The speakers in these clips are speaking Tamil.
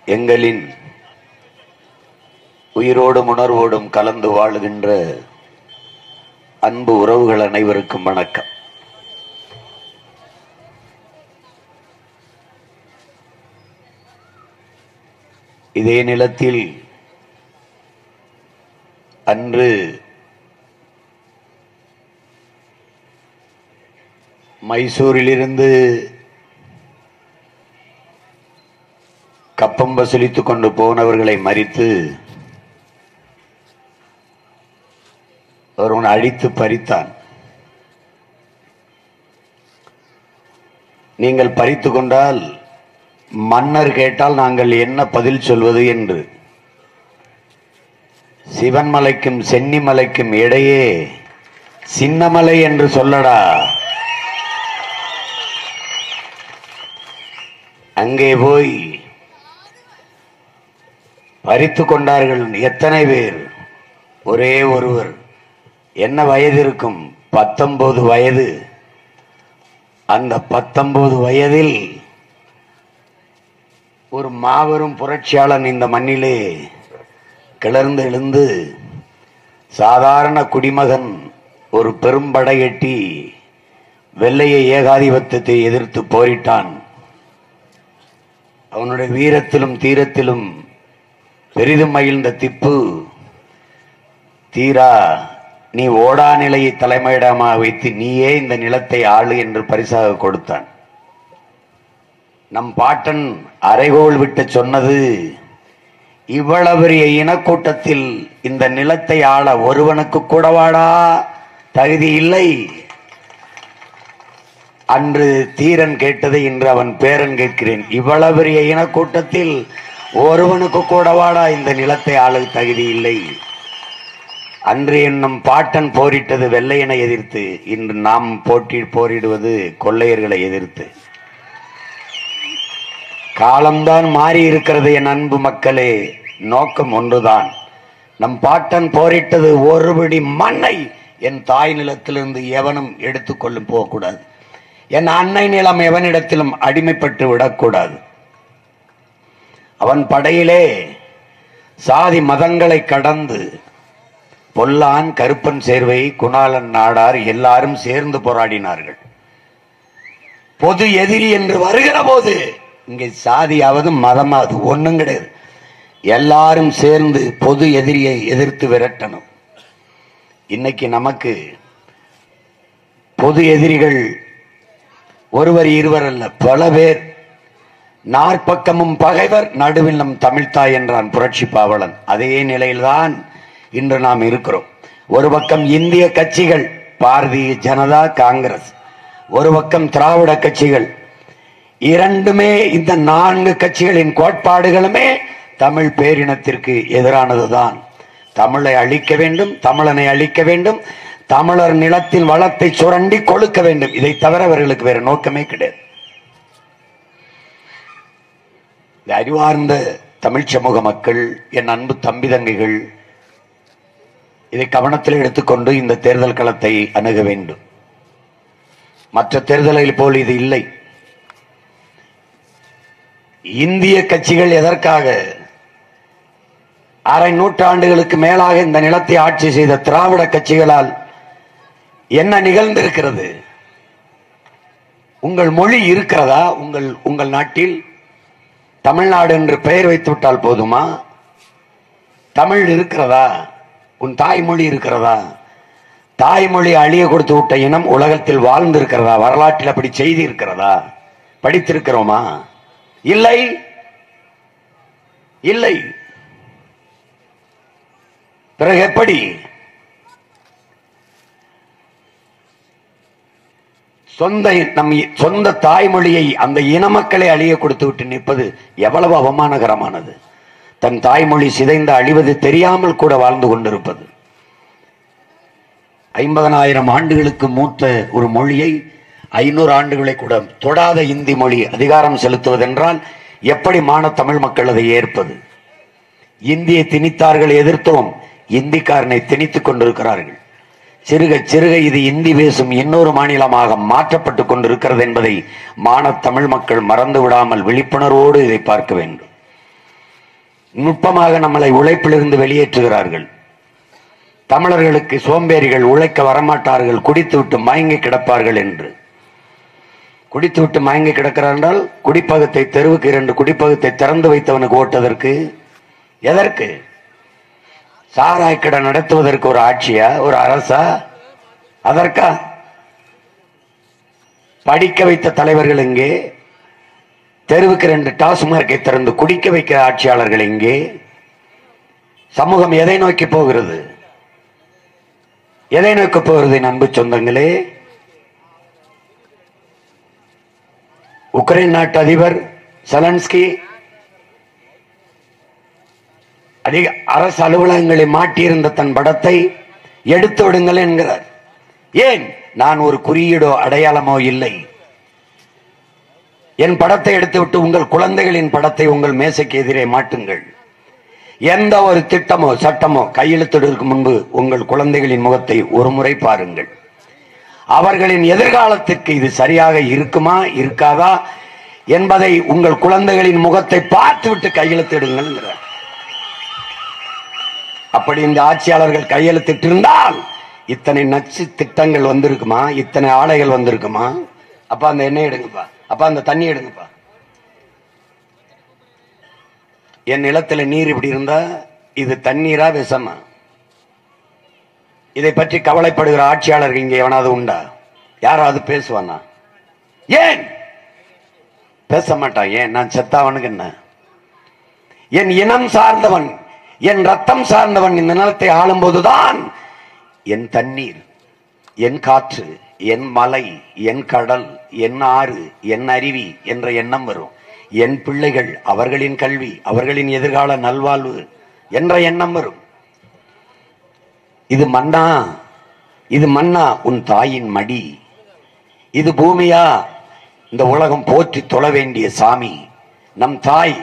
எங்களின் உயிரோடும் உணர்வோடும் கலந்து வாழுகின்ற அன்பு உறவுகள் அனைவருக்கும் வணக்கம். இதே நிலத்தில் அன்று மைசூரிலிருந்து கப்பம் வசூலித்துக் கொண்டு போனவர்களை மறித்து ஒருவன் அடித்து பறித்தான். நீங்கள் பறித்து கொண்டால் மன்னர் கேட்டால் நாங்கள் என்ன பதில் சொல்வது என்று. சிவன்மலைக்கும் சென்னிமலைக்கும் இடையே சின்னமலை என்று சொல்லடா. அங்கே போய் பறித்து கொண்டார்கள். எத்தனை பேர்? ஒரே ஒருவர். என்ன வயது இருக்கும்? 19 வயது. அந்த 19 வயதில் ஒரு மாபெரும் புரட்சியாளன் இந்த மண்ணிலே கிளர்ந்து எழுந்து சாதாரண குடிமகன் ஒரு பெரும்படை கட்டி வெள்ளைய ஏகாதிபத்தியத்தை எதிர்த்து போரிட்டான். அவனுடைய வீரத்திலும் தீரத்திலும் பெரிதும் மகிழ்ந்த திப்பு, தீரா நீ ஓடா நிலையை தலைமையிடமாக வைத்து நீயே இந்த நிலத்தை ஆளு என்று பரிசாக கொடுத்தான். நம் பாட்டன் அரைகோள் விட்டு சொன்னது, இவ்வளவு பெரிய இனக்கூட்டத்தில் இந்த நிலத்தை ஆள ஒருவனுக்கு கூடவாடா தகுதி இல்லை. அன்று தீரன் கேட்டதை இன்று அவன் பேரன் கேட்கிறேன். இவ்வளவு பெரிய இனக்கூட்டத்தில் ஒருவனுக்கு கூடவாடா இந்த நிலத்தை ஆள தகுதி இல்லை. அன்று நம் பாட்டன் போரிட்டது வெள்ளையனை எதிர்த்து, இன்று நாம் போரிடுவது கொள்ளையர்களை எதிர்த்து. காலம்தான் மாறி இருக்கிறது என் அன்பு மக்களே. நோக்கம் ஒன்றுதான். நம் பாட்டன் போரிட்டது ஒரு பிடி மண்ணை என் தாய் நிலத்திலிருந்து எவனும் எடுத்துக்கொள்ளும் போகக்கூடாது. என் அன்னை நிலம் எவனிடத்திலும் அடிமைப்பட்டு விடக்கூடாது. அவன் படையிலே சாதி மதங்களை கடந்து பொல்லான், கருப்பன், சேர்வை, குணாளன், நாடார் எல்லாரும் சேர்ந்து போராடினார்கள். பொது எதிரி என்று வருகிற போது இங்கே சாதியாவது மதமாவது ஒண்ணும் கிடையாது. எல்லாரும் சேர்ந்து பொது எதிரியை எதிர்த்து விரட்டணும். இன்னைக்கு நமக்கு பொது எதிரிகள் ஒருவர் இருவர் அல்ல, பல பேர். நாற்பக்கமும் பகைவர், நடுவில் நம் தமிழ்தாய் என்றான் புரட்சி பாவலன். அதே நிலையில்தான் இன்று நாம் இருக்கிறோம். ஒரு பக்கம் இந்திய கட்சிகள், பாரதிய ஜனதா, காங்கிரஸ், ஒரு பக்கம் திராவிட கட்சிகள். இரண்டுமே, இந்த 4 கட்சிகளின் கோட்பாடுகளுமே தமிழ் பேரினத்திற்கு எதிரானதுதான். தமிழை அழிக்க வேண்டும், தமிழனை அழிக்க வேண்டும், தமிழர் நிலத்தின் வளத்தை சுரண்டி கொழுக்க வேண்டும். இதை தவிர அவர்களுக்கு வேற நோக்கமே கிடையாது. இந்த அறிவார்ந்த தமிழ் சமூக மக்கள், என் அன்பு தம்பி தங்கைகள், இதை கவனத்தில் எடுத்துக்கொண்டு இந்த தேர்தல் களத்தை அணுக வேண்டும். மற்ற தேர்தலில் போல் இது இல்லை. இந்திய கட்சிகள் எதற்காக? அரை நூற்றாண்டுகளுக்கு மேலாக இந்த நிலத்தை ஆட்சி செய்த திராவிட கட்சிகளால் என்ன நிகழ்ந்திருக்கிறது? உங்கள் மொழி இருக்கிறதா? உங்கள் நாட்டில் தமிழ்நாடு என்று பெயர் வைத்து விட்டால் போதுமா? தமிழ் இருக்கிறதா? உன் தாய்மொழி இருக்கிறதா? தாய்மொழி அழிய கொடுத்து விட்ட இனம் உலகத்தில் வாழ்ந்திருக்கிறதா? வரலாற்றில் அப்படி செய்தி இருக்கிறதா? படித்திருக்கிறோமா? இல்லை, இல்லை. பிறகு எப்படி? சொந்த தாய்மொழியை, அந்த இன மக்களை அழிய கொடுத்து விட்டு நிற்பது எவ்வளவு அவமானகரமானது. தன் தாய்மொழி சிதைந்த அழிவது தெரியாமல் கூட வாழ்ந்து கொண்டிருப்பது. 50,000 ஆண்டுகளுக்கு மூத்த ஒரு மொழியை 500 ஆண்டுகளை கூட தொடாத இந்தி மொழி அதிகாரம் செலுத்துவதென்றால் எப்படி தமிழ் மக்கள் அதை ஏற்பது? இந்தியை திணித்தார்கள், எதிர்த்தோம். இந்திக்காரனை திணித்துக் கொண்டிருக்கிறார்கள். சிறுக சிறுக இது இந்தி பேசும் இன்னொரு மாநிலமாக மாற்றப்பட்டுக் கொண்டிருக்கிறது என்பதை தமிழ் மக்கள் மறந்து விடாமல் விழிப்புணர்வோடு இதை பார்க்க வேண்டும். நுட்பமாக நம்மளை உழைப்பிலிருந்து வெளியேற்றுகிறார்கள். தமிழர்களுக்கு சோம்பேறிகள், உழைக்க வரமாட்டார்கள், குடித்துவிட்டு மயங்கி கிடப்பார்கள் என்று. குடித்துவிட்டு மயங்கி கிடக்கிறார் என்றால் குடிப்பகத்தை, தெருவுக்கு 2 குடிப்பகத்தை திறந்து வைத்தவனுக்கு ஓட்டதற்கு, எதற்கு? சாராய்க்கடை நடத்துவதற்கு ஒரு ஆட்சியா, ஒரு அரசா? அதற்கா? படிக்க வைத்த தலைவர்கள் எங்கே? தெருவுக்கு 2 டாஸ்மார்க்கை திறந்து குடிக்க வைக்கிற ஆட்சியாளர்கள் எங்கே? சமூகம் எதை நோக்கி போகிறது? எதை நோக்கி போகிறது? அன்பு சொந்தங்களே, உக்ரைன் நாட்டு அதிபர் செலன்ஸ்கி அதிக அரசு அலுவலகங்களை மாட்டியிருந்த தன் படத்தை எடுத்து விடுங்கள் என்கிறார். ஏன்? நான் ஒரு குறியீடோ அடையாளமோ இல்லை. என் படத்தை எடுத்துவிட்டு உங்கள் குழந்தைகளின் படத்தை உங்கள் மேசைக்கு எதிரே மாட்டுங்கள். எந்த ஒரு திட்டமோ சட்டமோ கையெழுத்திடுவதற்கு முன்பு உங்கள் குழந்தைகளின் முகத்தை ஒரு முறை பாருங்கள். அவர்களின் எதிர்காலத்திற்கு இது சரியாக இருக்குமா இருக்காதா என்பதை உங்கள் குழந்தைகளின் முகத்தை பார்த்துவிட்டு கையெழுத்திடுங்கள். அப்படி இந்த ஆட்சியாளர்கள் கையெழுத்திட்டு இருந்தால் இத்தனை நச்சு திட்டங்கள் வந்திருக்குமா? இத்தனை ஆலைகள் வந்திருக்குமா? அப்ப அந்த எண்ணெய் எடுங்கப்பா, அப்ப அந்த தண்ணி எடுங்கப்பா. என் நிலத்துல நீர் இப்படி இருந்தா இது தண்ணீரா விஷமா? இதை பற்றி கவலைப்படுகிற ஆட்சியாளர்கள் இங்கே எவனாவது உண்டா? யாராவது பேசுவானா? ஏன் பேச மாட்டான்? ஏன்? நான் செத்தாவனுக்கு என்ன? என் இனம் சார்ந்தவன், என் ரத்தம் சார்ந்தவன் இந்த நிலத்தை ஆளும் போதுதான் என் தண்ணீர், என் காற்று, என் மலை, என் கடல், என் ஆறு, என் அருவி என்ற எண்ணம் வரும். என் பிள்ளைகள், அவர்களின் கல்வி, அவர்களின் எதிர்கால நல்வாழ்வு என்ற எண்ணம் வரும். இது மண்ணா, இது மண்ணா உன் தாயின் மடி, இது பூமியா இந்த உலகம் போற்றி தொழ வேண்டிய சாமி நம் தாய்.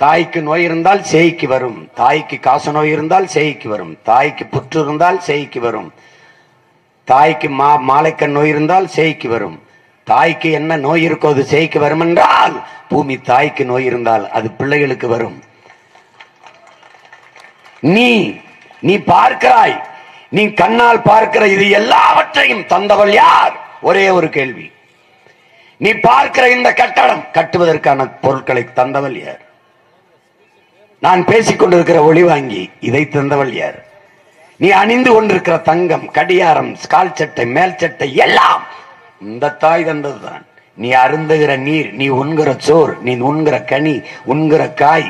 தாய்க்கு நோய் இருந்தால் சேய்க்கு வரும், தாய்க்கு காச நோய் இருந்தால் சேய்க்கு வரும், தாய்க்கு புற்று இருந்தால் சேய்க்கு வரும், தாய்க்கு மாலைக்கண் நோய் இருந்தால் சேய்க்கு வரும். தாய்க்கு என்ன நோய் இருக்கோ அது சேய்க்கு வரும் என்றால் பூமி தாய்க்கு நோய் இருந்தால் அது பிள்ளைகளுக்கு வரும். நீ பார்க்கிறாய், நீ கண்ணால் பார்க்கிற இது எல்லாவற்றையும் தந்தவள் யார்? ஒரே ஒரு கேள்வி. நீ பார்க்கிற இந்த கட்டடம் கட்டுவதற்கான பொருட்களை தந்தவள் யார்? நான் பேசிக் கொண்டிருக்கிற ஒளி வாங்கி இதை தந்தவள் யார்? நீ அணிந்து கொண்டிருக்கிற தங்கம், கடியாரம், கால் சட்டை, மேல் சட்டை எல்லாம் இந்த தாய் தந்ததுதான். நீ அருந்துகிற நீர், நீ உண்கிற சோறு, நீ உண்கிற கனி, உண்கிற காய்,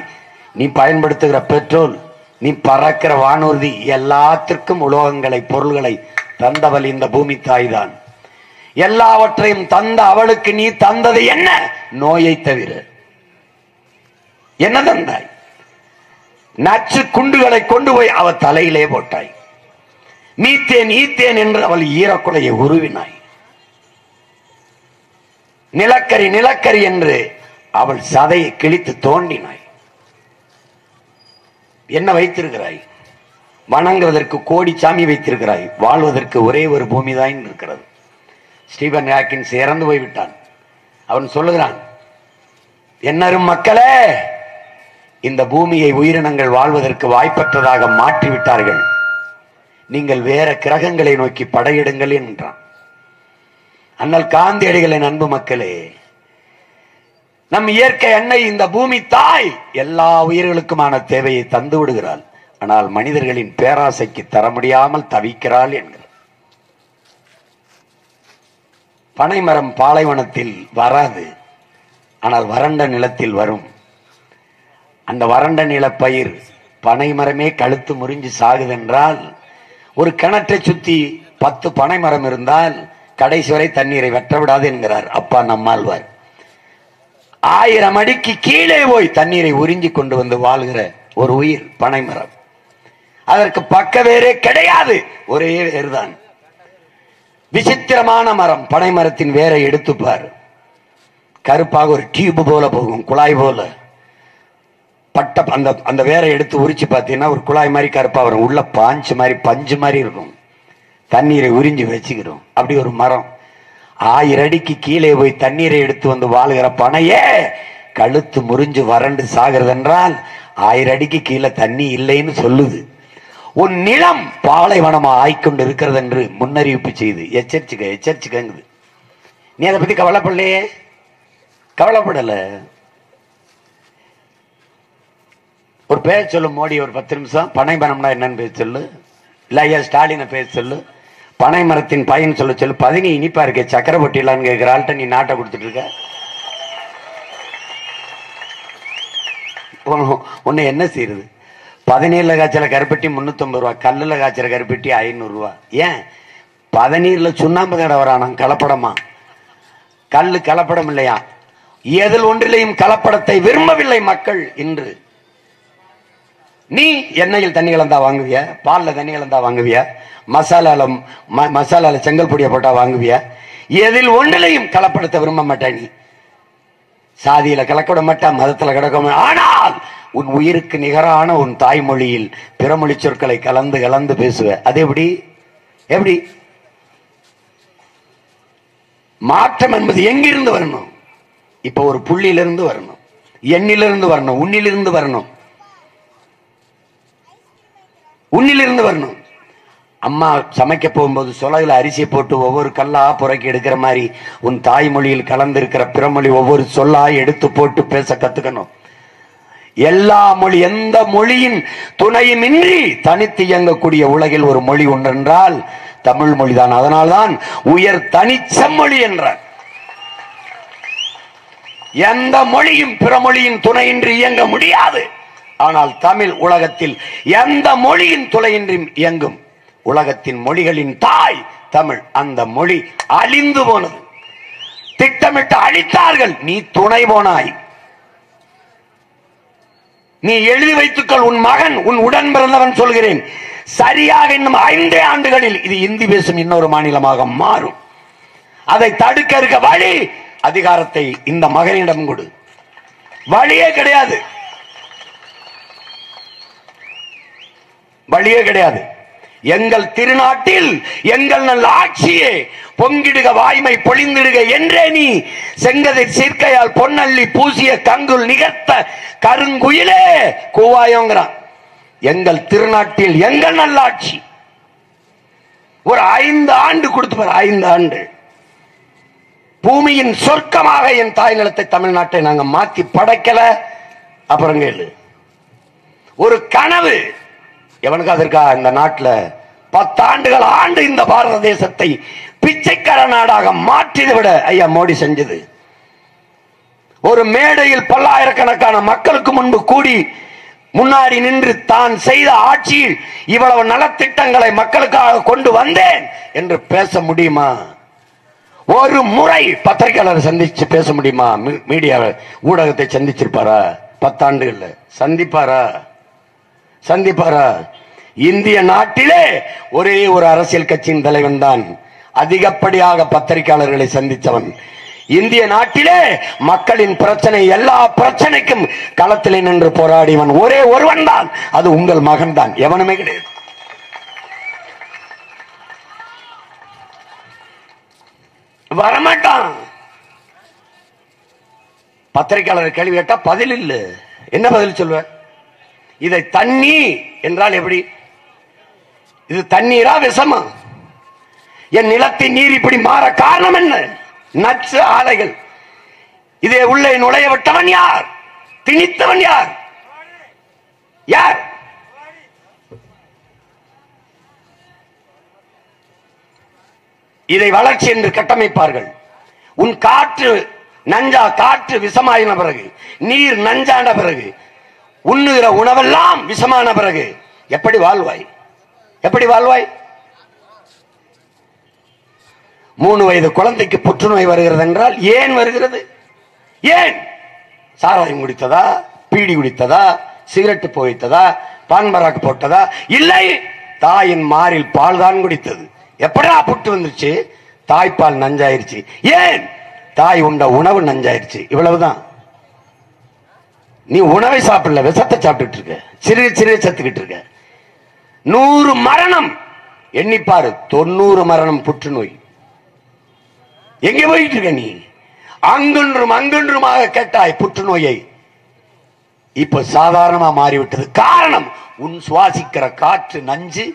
நீ பயன்படுத்துகிற பெட்ரோல், நீ பறக்கிற வானூர்தி, எல்லாத்திற்கும் உலோகங்களை, பொருள்களை தந்தவள் இந்த பூமி தாய் தான். எல்லாவற்றையும் தந்த அவளுக்கு நீ தந்தது என்ன? நோயை தவிர என்ன தந்தாய்? நச்சு குண்டுகளை கொண்டு போய் அவள் தலையிலே போட்டாய். மீத்தேன் ஈத்தேன் என்று அவள் ஈரக்குலையை உருவினாய். நிலக்கரி நிலக்கரி என்று அவள் சதையை கிழித்து தோண்டினாய். என்ன வைத்திருக்கிறாய்? வணங்குவதற்கு கோடி சாமி வைத்திருக்கிறாய். வாழ்வதற்கு ஒரே ஒரு பூமி தான் இருக்கிறது. ஸ்டீபன் ஹாக்கின்ஸ் இறந்து போய்விட்டான். அவன் சொல்லுகிறான், என்னரும் மக்களே, இந்த பூமியை உயிரினங்கள் வாழ்வதற்கு வாய்ப்பற்றதாக மாற்றிவிட்டார்கள், நீங்கள் வேற கிரகங்களை நோக்கி படையிடுங்கள் என்றான். அண்ணல் காந்தியடிகளின் அன்பு மக்களே, நம் இயற்கை அன்னை இந்த பூமி தாய் எல்லா உயிர்களுக்குமான தேவையை தந்து விடுகிறாள். ஆனால் மனிதர்களின் பேராசைக்கு தர முடியாமல் தவிக்கிறாள் என்கிறார். பனைமரம் பாலைவனத்தில் வராது, ஆனால் வறண்ட நிலத்தில் வரும். அந்த வறண்ட நிலப்பயிர் பனைமரமே கழுத்து முறிஞ்சு சாகுதென்றால், ஒரு கிணற்றை சுத்தி 10 பனைமரம் இருந்தால் கடைசி வரை தண்ணீரை வெட்ட விடாது என்கிறார் அப்பா நம்மாழ்வார். 1000 அடிக்கு கீழே போய் தண்ணீரை உறிஞ்சி கொண்டு வந்து வாழ்கிற ஒரு உயிர் பனைமரம். அதற்கு பக்க வேறே கிடையாது, ஒரே வேறுதான். விசித்திரமான மரம். பனைமரத்தின் வேரை எடுத்துப்பார், கருப்பாக ஒரு டியூப் போல போகும், குழாய் போல. பட்ட அந்த வேரை எடுத்து உரிச்சு பார்த்தீங்கன்னா ஒரு குழாய் மாதிரி கருப்பா வரும், உள்ள பாஞ்சு மாதிரி பஞ்சு மாதிரி இருக்கும். தண்ணீரை உறிஞ்சி வச்சுக்கிறோம். அப்படி ஒரு மரம் 1000 அடிக்கு கீழே போய் தண்ணீரை எடுத்து வந்து வாழுகிற பனையே கழுத்து முறிஞ்சு வறண்டு சாகிறது என்றால் 1000 அடிக்கு கீழே தண்ணி இல்லைன்னு சொல்லுது. உன் நிலம் பாலைவனமா ஆய்கொண்டு இருக்கிறது என்று முன்னறிவிப்பு செய்து எச்சரிச்சுக்கங்குது. நீ அதை பத்தி கவலைப்படலையே, கவலைப்படல. ஒரு பேர் சொல்லு மோடி, ஒரு 10 நிமிஷம் பனை மரம்னா என்னன்னு பேச சொல்லு. இல்ல ஐயா ஸ்டாலினை பேச சொல்லு. பனை மரத்தின் பயன் சொல்ல சொல்லு. 10 இனிப்பா இருக்க சக்கரை பொட்டிலான்னு கேட்கிற ஆள்கிட்ட நீ நாட்டை கொடுத்துட்டு இருக்க. உன்னை என்ன செய்யுது? 17 காய்ச்சல கருப்பட்டி 350 ரூபா, கல்லுல காய்ச்சல கருப்பட்டி 500 ரூபா. ஏன்? 17 சுண்ணாம்பு கடை வரானா? கலப்படமா? கல்லு கலப்படம் இல்லையா? எதில் ஒன்றிலையும் கலப்படத்தை விரும்பவில்லை மக்கள் இன்று. நீ எண்ணெயில் தண்ணி கலந்தா வாங்குவியா? பால்ல தண்ணி கலந்தா வாங்குவியா? மசாலால செங்கல் பொடியை போட்டா வாங்குவியா? எதில் ஒன்றிலையும் கலப்படத்தை விரும்ப மாட்டா. நீ சாதியில கலக்க மாட்டா, மதத்துல கலக்க. ஆனால் உன் உயிருக்கு நிகரான உன் தாய்மொழியில் பிறமொழி சொற்களை கலந்து கலந்து பேசுவ. அது எப்படி? எப்படி மாற்றம் என்பது எங்கிருந்து வரணும்? இப்ப ஒரு புள்ளியிலிருந்து வரணும், எண்ணிலிருந்து வரணும், உன்னிலிருந்து வரணும், உன்னிலிருந்து வரணும். அம்மா சமைக்க போகும்போது சொலையில அரிசியை போட்டு ஒவ்வொரு கல்லா புறக்கி எடுக்கிற மாதிரி உன் தாய்மொழியில் கலந்திருக்கிற பிறமொழி ஒவ்வொரு சொல்லா எடுத்து போட்டு பேச கத்துக்கணும். எல்லா மொழி, எந்த மொழியின் துணையும் இன்றி தனித்து இயங்கக்கூடிய உலகில் ஒரு மொழி ஒன்றென்றால் தமிழ் மொழிதான். அதனால்தான் உயர் தனிச்சமொழி என்றார். எந்த மொழியும் பிற மொழியின் துணையின்றி இயங்க முடியாது. ஆனால் தமிழ் உலகத்தில் எந்த மொழியின் துணையின்றி இயங்கும். உலகத்தின் மொழிகளின் தாய் தமிழ். அந்த மொழி அழிந்து போனது. திட்டமிட்டு அழித்தார்கள். நீ துணை போனாய். நீ எழுதி வைத்துக்கள். உன் மகன், உன் உடன் பிறந்தவன் சொல்கிறேன், சரியாக இன்னும் 5 ஆண்டுகளில் இது இந்தி பேசும் இன்னொரு மாநிலமாக மாறும். அதை தடுக்க இருக்க வழி, அதிகாரத்தை இந்த மகனிடம் கொடு. வழியே கிடையாது, வழியே கிடையாது. எங்கள் திருநாட்டில் எங்கள் நல்ல ஆட்சியே பொங்கிடுக வாய்மை பொழிந்திடுக என்றே நீ செங்கதிர் சீர்க்கையால் பொன்னள்ளி பூசிய கங்குல் நிகர்த்த கருங்குயிலே கூவாயோங்கிறான். எங்கள் திருநாட்டில் எங்கள் நல்லாட்சி. ஒரு 5 ஆண்டு கொடுத்து பாரு. 5 ஆண்டு பூமியின் சொர்க்கமாக என் தாய் நிலத்தை தமிழ்நாட்டை நாங்க மாத்தி படைக்கல. அப்புறம் கேளு. ஒரு கனவு எவனுக்கு அதற்கா? இந்த நாட்டில் 10 ஆண்டுகள் ஆண்டு இந்த பாரத தேசத்தை பிச்சைக்கார நாடாக மாற்றியதை விட ஐயா மோடி செஞ்சது. ஒரு மேடையில் பல்லாயிரக்கணக்கான மக்களுக்கு முன்பு கூடி முன்னாடி நின்று தான் செய்த ஆட்சியில் இவ்வளவு நலத்திட்டங்களை மக்களுக்காக கொண்டு வந்தேன் என்று பேச முடியுமா? ஒரு முறை பத்திரிகையாளர் சந்திச்சு பேச முடியுமா? மீடியா ஊடகத்தை சந்திச்சிருப்பாரா? 10 ஆண்டுகள்ல சந்திப்பாரா? சந்திப்பாரா? இந்திய நாட்டிலே ஒரே ஒரு அரசியல் கட்சியின் தலைவன் தான் அதிகப்படியாக பத்திரிகையாளர்களை சந்தித்தவன். இந்திய நாட்டிலே மக்களின் பிரச்சனை, எல்லா பிரச்சனைக்கும் களத்திலே நின்று போராடியவன் ஒரே ஒருவன் தான். அது உங்கள் மகன் தான். எவனுமே கிடையாது. வரமாட்டான். பத்திரிகையாளர் கேள்வி கேட்டா பதில் இல்ல. என்ன பதில் சொல்வ? இதை தண்ணி என்றால் எப்படி? இது தண்ணீரா விஷமா? என் நிலத்தின் நீர் இப்படி மாற காரணம் என்ன? நச்சு ஆலைகள். இதே உள்ளே நுழைய விட்டவன் யார்? திணித்தவன் யார்? யார்? இதை வளர்ச்சி என்று கட்டமைப்பார்கள். உன் காற்று நஞ்சா, காற்று விஷமாயின பிறகு, நீர் நஞ்சான பிறகு, உண்ணுகிற உணவெல்லாம் விஷமான பிறகு எப்படி வாழ்வாய்? எப்படி வாழ்வாய்? 3 வயது குழந்தைக்கு புற்றுநோய் வருகிறது என்றால் ஏன் வருகிறது? ஏன்? சாராயம் குடித்ததா, பீடி குடித்ததா, சிகரெட்டு புகைத்ததா, பான்பராக்கு போட்டதா? இல்லை, தாயின் மாரில் பால் தான் குடித்தது. எப்படா புட்டு வந்துருச்சு? தாய்ப்பால் நஞ்சாயிருச்சு. ஏன்? தாய் உண்ட உணவு நஞ்சாயிருச்சு. இவ்வளவுதான். நீ உணவை சாப்பிடல, விஷத்தை சாப்பிட்டு இருக்க. சிறு சிறு செத்துக்கிட்டு இருக்க. 100 மரணம் எண்ணிப்பாரு. 90 மரணம் புற்றுநோய். எங்க போயிட்டு இருக்க நீ? அங்கொன்றும் அங்கொன்றுமாக கேட்டாய் புற்றுநோயை. இப்ப சாதாரணமா மாறிவிட்டது. காரணம், உன் சுவாசிக்கிற காற்று நஞ்சு,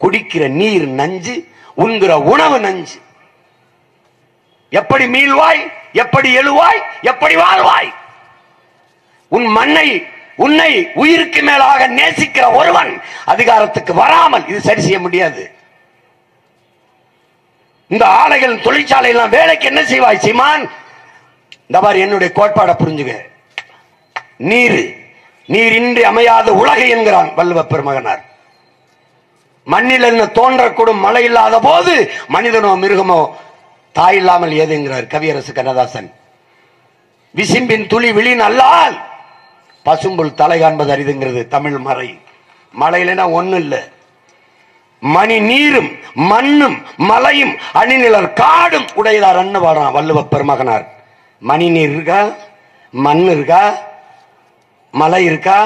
குடிக்கிற நீர் நஞ்சு, உண்கிற உணவு நஞ்சு. எப்படி மீள்வாய், எப்படி எழுவாய், எப்படி வாழ்வாய்? உன் மண்ணை, உன்னை உயிருக்கு மேலாக நேசிக்கிற ஒருவன் அதிகாரத்துக்கு வராமல் இது சரி செய்ய முடியாது. இந்த ஆலைகள் தொழிற்சாலை எல்லாம் வேலைக்கு என்ன செய்வாய் சீமான்? இந்த மாதிரி என்னுடைய கோட்பாடை புரிஞ்சுங்க. நீர், நீரின்றி அமையாத உலகு என்கிறான் வள்ளுவ பெருமகனார். மண்ணில் என்ன தோன்றக்கூடும் மழை இல்லாத போது மனிதனோ மிருகமோ தாய் இல்லாமல் ஏதுங்கிறார் கவியரசு கண்ணதாசன். விசிம்பின் துளி விழின் அல்லால் பசும்புல் தலை காண்பது அரிதுங்கிறது தமிழ் மறை. மழையிலனா ஒண்ணு இல்ல, மணி நீரும் மண்ணும் மலையும் அணிநிலர் காடும் உடையதார் அண்ணு பாடுறான் வள்ளுவ பெருமகனார். மணி நீர் இருக்கா, மண் இருக்கா, மலை இருக்கா,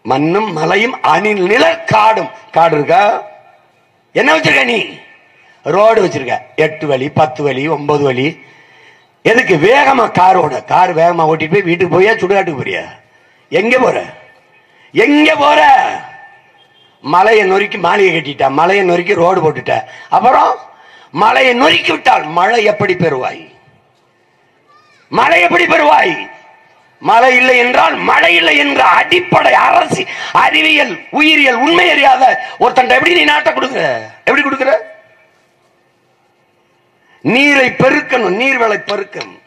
மண்ணும் மலையும் அணிநிலர் காடும். காடு இருக்கா? என்ன வச்சிருக்க நீ? ரோடு வச்சிருக்க, 8 வழி 10 வழி 9 வழி. எதுக்கு? வேகமா காரோட, கார் வேகமா ஓட்டிட்டு போய் வீட்டுக்கு போயா சுடுகாட்டுக்கு போறியா? எங்க போற? எங்க போற? மலையை நொறுக்கி மாளிகை கட்டிட்ட, மலையை நொறுக்கி ரோடு போட்டுட்ட, அப்புறம் மலையை நொறுக்கி விட்டால் மழை எப்படி பெறுவாய்? மழை எப்படி பெறுவாய்? மழை இல்லை என்றால் மழை இல்லை என்ற அடிப்படை அரசு அறிவியல் உயிரியல் உண்மை அறியாத ஒருத்தன் எப்படி நீ நாட்டை கொடுக்குற? எப்படி கொடுக்குற? நீரை பெருக்கணும், நீர்வளை பெருக்கணும்.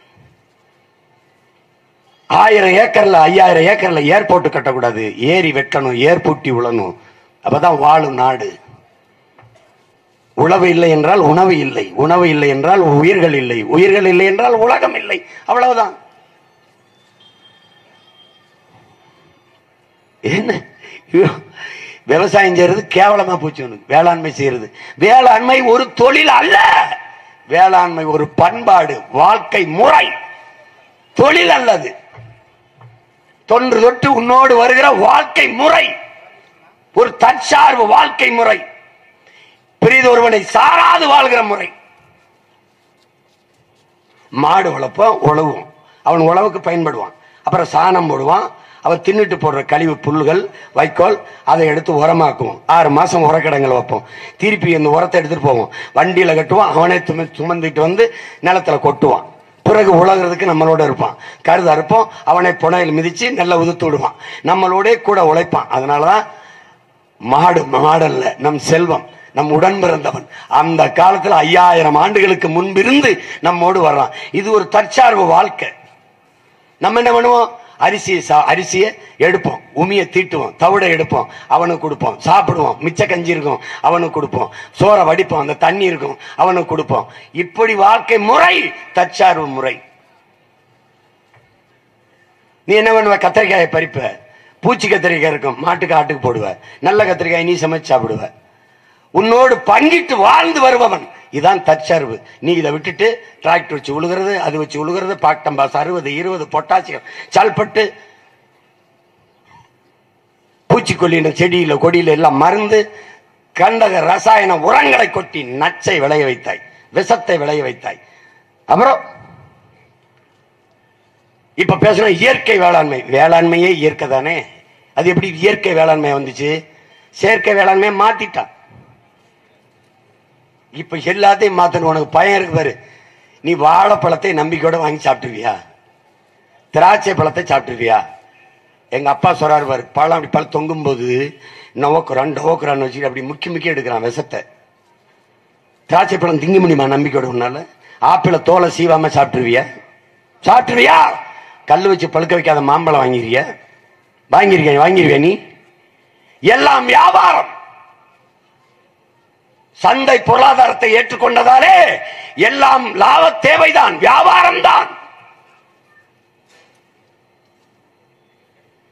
1000 ஏக்கர்ல 5000 ஏக்கர்ல ஏர்போர்ட் கட்டக்கூடாது, ஏரி வெட்டணும், ஏர்பூட்டி உழணும். அப்பதான் வாழும் நாடு. உழவு இல்லை என்றால் உணவு இல்லை, உணவு இல்லை என்றால் உயிர்கள் இல்லை, உயிர்கள் இல்லை என்றால் உலகம் இல்லை. அவ்வளவுதான். என்ன விவசாயம் செய்யறது கேவலமா போச்சு. வேளாண்மை செய்யறது, வேளாண்மை ஒரு தொழில் அல்ல, வேளாண்மை ஒரு பண்பாடு, வாழ்க்கை முறை, தொழில் அல்லது. தொன்று தொட்டு உன்னோடு வருகிற வாழ்க்கை முறை, ஒரு தற்சார்பு வாழ்க்கை முறை, பிரிதொருவனை சாராது வாழ்கிற முறை. மாடு வளர்ப்போம், உழவும், அவன் உழவுக்கு பயன்படுவான். அப்புறம் சாணம் போடுவான், அவன் தின்னுட்டு போடுற கழிவு புல்லுகள் வைக்கோல் அதை எடுத்து உரமாக்குவோம். 6 மாசம் உரக்கிடங்கள் வைப்போம். திருப்பி இந்த உரத்தை எடுத்துட்டு போவோம், வண்டியில கட்டுவான், அவனே சுமந்துட்டு வந்து நிலத்துல கொட்டுவான். பிறகு உலகிறதுக்கு நம்மளோட இருப்பான். கருது அறுப்போம், அவனை புனையில் மிதிச்சு நெல்லை உதுத்து விடுவான், நம்மளோட கூட உழைப்பான். அதனாலதான் மாடு மாடல்ல நம் செல்வம், நம் உடன் பிறந்தவன். அந்த காலத்துல 5000 ஆண்டுகளுக்கு முன்பிருந்து நம்மோடு வர்றான். இது ஒரு தற்சார்பு வாழ்க்கை. நம்ம என்ன பண்ணுவோம்? அரிசியை எடுப்போம், உமியை தீட்டுவோம், தவிட எடுப்போம், அவனுக்கு கொடுப்போம், சாப்பிடுவோம், மிச்ச கஞ்சி இருக்கும் அவனுக்கு கொடுப்போம், சோறை வடிப்போம், அந்த தண்ணி இருக்கும் அவனுக்கு கொடுப்போம். இப்படி வாழ்க்கை முறை தற்சார்பு முறை. நீ என்ன பண்ணுவ? கத்திரிக்காயை பறிப்ப, பூச்சி கத்திரிக்காய் இருக்கும், மாட்டுக்கு ஆட்டுக்கு போடுவ, நல்ல கத்திரிக்காய் நீ சமைச்சு சாப்பிடுவ. உன்னோடு பங்கிட்டு வாழ்ந்து வருபவன். இதான் தற்சார்பு. நீ இதை விட்டுட்டு டிராக்டர் வச்சு உழுகிறது, அது வச்சு உழுகிறது, பாக்டம்பாஸ் 60 20 பொட்டாசியம் சல்பட்டு பூச்சிக்கொல்லின செடியில கொடியில எல்லாம் மருந்து கண்டக ரசாயன உரங்களை கொட்டி நச்சை விளைய வைத்தாய், விஷத்தை விளைய வைத்தாய். அப்புறம் இப்ப பேசணும் இயற்கை வேளாண்மை. வேளாண்மையே இயற்கை தானே. அது எப்படி இயற்கை வேளாண்மை வந்துச்சு? செயற்கை வேளாண்மையை மாத்திட்டான். இப்ப எல்லாத்தையும் மாத்தணும். உனக்கு பயம் இருக்கு பாரு. நீ வாழைப்பழத்தை நம்பிக்கையோட வாங்கி சாப்பிட்டுருவியா? திராட்சை பழத்தை சாப்பிட்டுருவியா? எங்க அப்பா சொல்றாரு பாரு, பழம் அப்படி பழம் தொங்கும் போது நோக்குறான்னு வச்சுட்டு அப்படி முக்கி எடுக்கிறான் விஷத்தை. திராட்சை பழம் திங்க முடியுமா நம்பிக்கையோட? உன்னால ஆப்பிள தோலை சீவாம சாப்பிட்டுருவியா? சாப்பிட்டுருவியா? கல்லு வச்சு பழுக்க வைக்காத மாம்பழம் வாங்கிருவியா? நீ எல்லாம் வியாபாரம். சந்தை பொருளாதாரத்தை ஏற்றுக்கொண்டதாலே எல்லாம் லாப தேவைதான், வியாபாரம் தான்.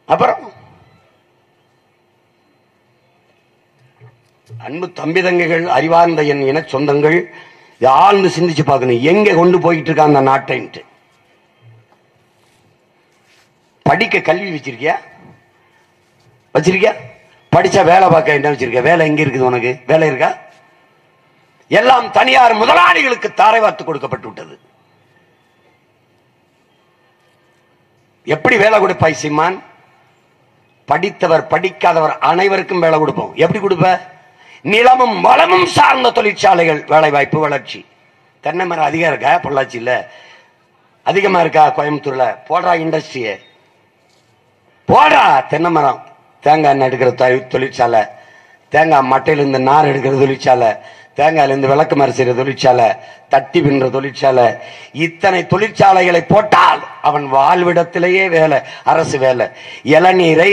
அப்புறம் அன்பு தம்பி தங்கைகள், அறிவார்ந்த என் இன சொந்தங்கள், ஆழ்ந்து சிந்திச்சு பார்க்கணும் எங்க கொண்டு போயிட்டு இருக்கான் அந்த நாட்டை. படிக்க கல்வி வச்சிருக்கியா? படிச்சா வேலை பார்க்க என்ன வச்சிருக்க? வேலை எங்க இருக்குது? உனக்கு வேலை இருக்கா? எல்லாம் தனியார் முதலாளிகளுக்கு தாரை வார்த்து கொடுக்கப்பட்டு விட்டது. எப்படி வேலை கொடுப்பாய் சீமான்? படித்தவர் படிக்காதவர் அனைவருக்கும் வேலை கொடுப்போம். எப்படி கொடுப்ப? நிலமும் வளமும் சார்ந்த தொழிற்சாலைகள், வேலை வாய்ப்பு, வளர்ச்சி. தென்னை மரம் அதிகம் இருக்கா பொள்ளாச்சியில்? அதிகமா இருக்கா கோயம்புத்தூர்ல? போடுறா இண்டஸ்ட்ரிய, போடுறா தென்னை மரம். தேங்காய் எண்ணெய் எடுக்கிற தொழிற்சாலை, தேங்காய் மட்டையிலிருந்து நார் எடுக்கிற தொழிற்சாலை, தேங்காயிலிருந்து விளக்கு மரம் செய்கிற தொழிற்சாலை, தட்டி பின்ற தொழிற்சாலை. இத்தனை தொழிற்சாலைகளை போட்டால் அவன் வாழ்விடத்திலேயே வேலை, அரசு வேலை. இளநீரை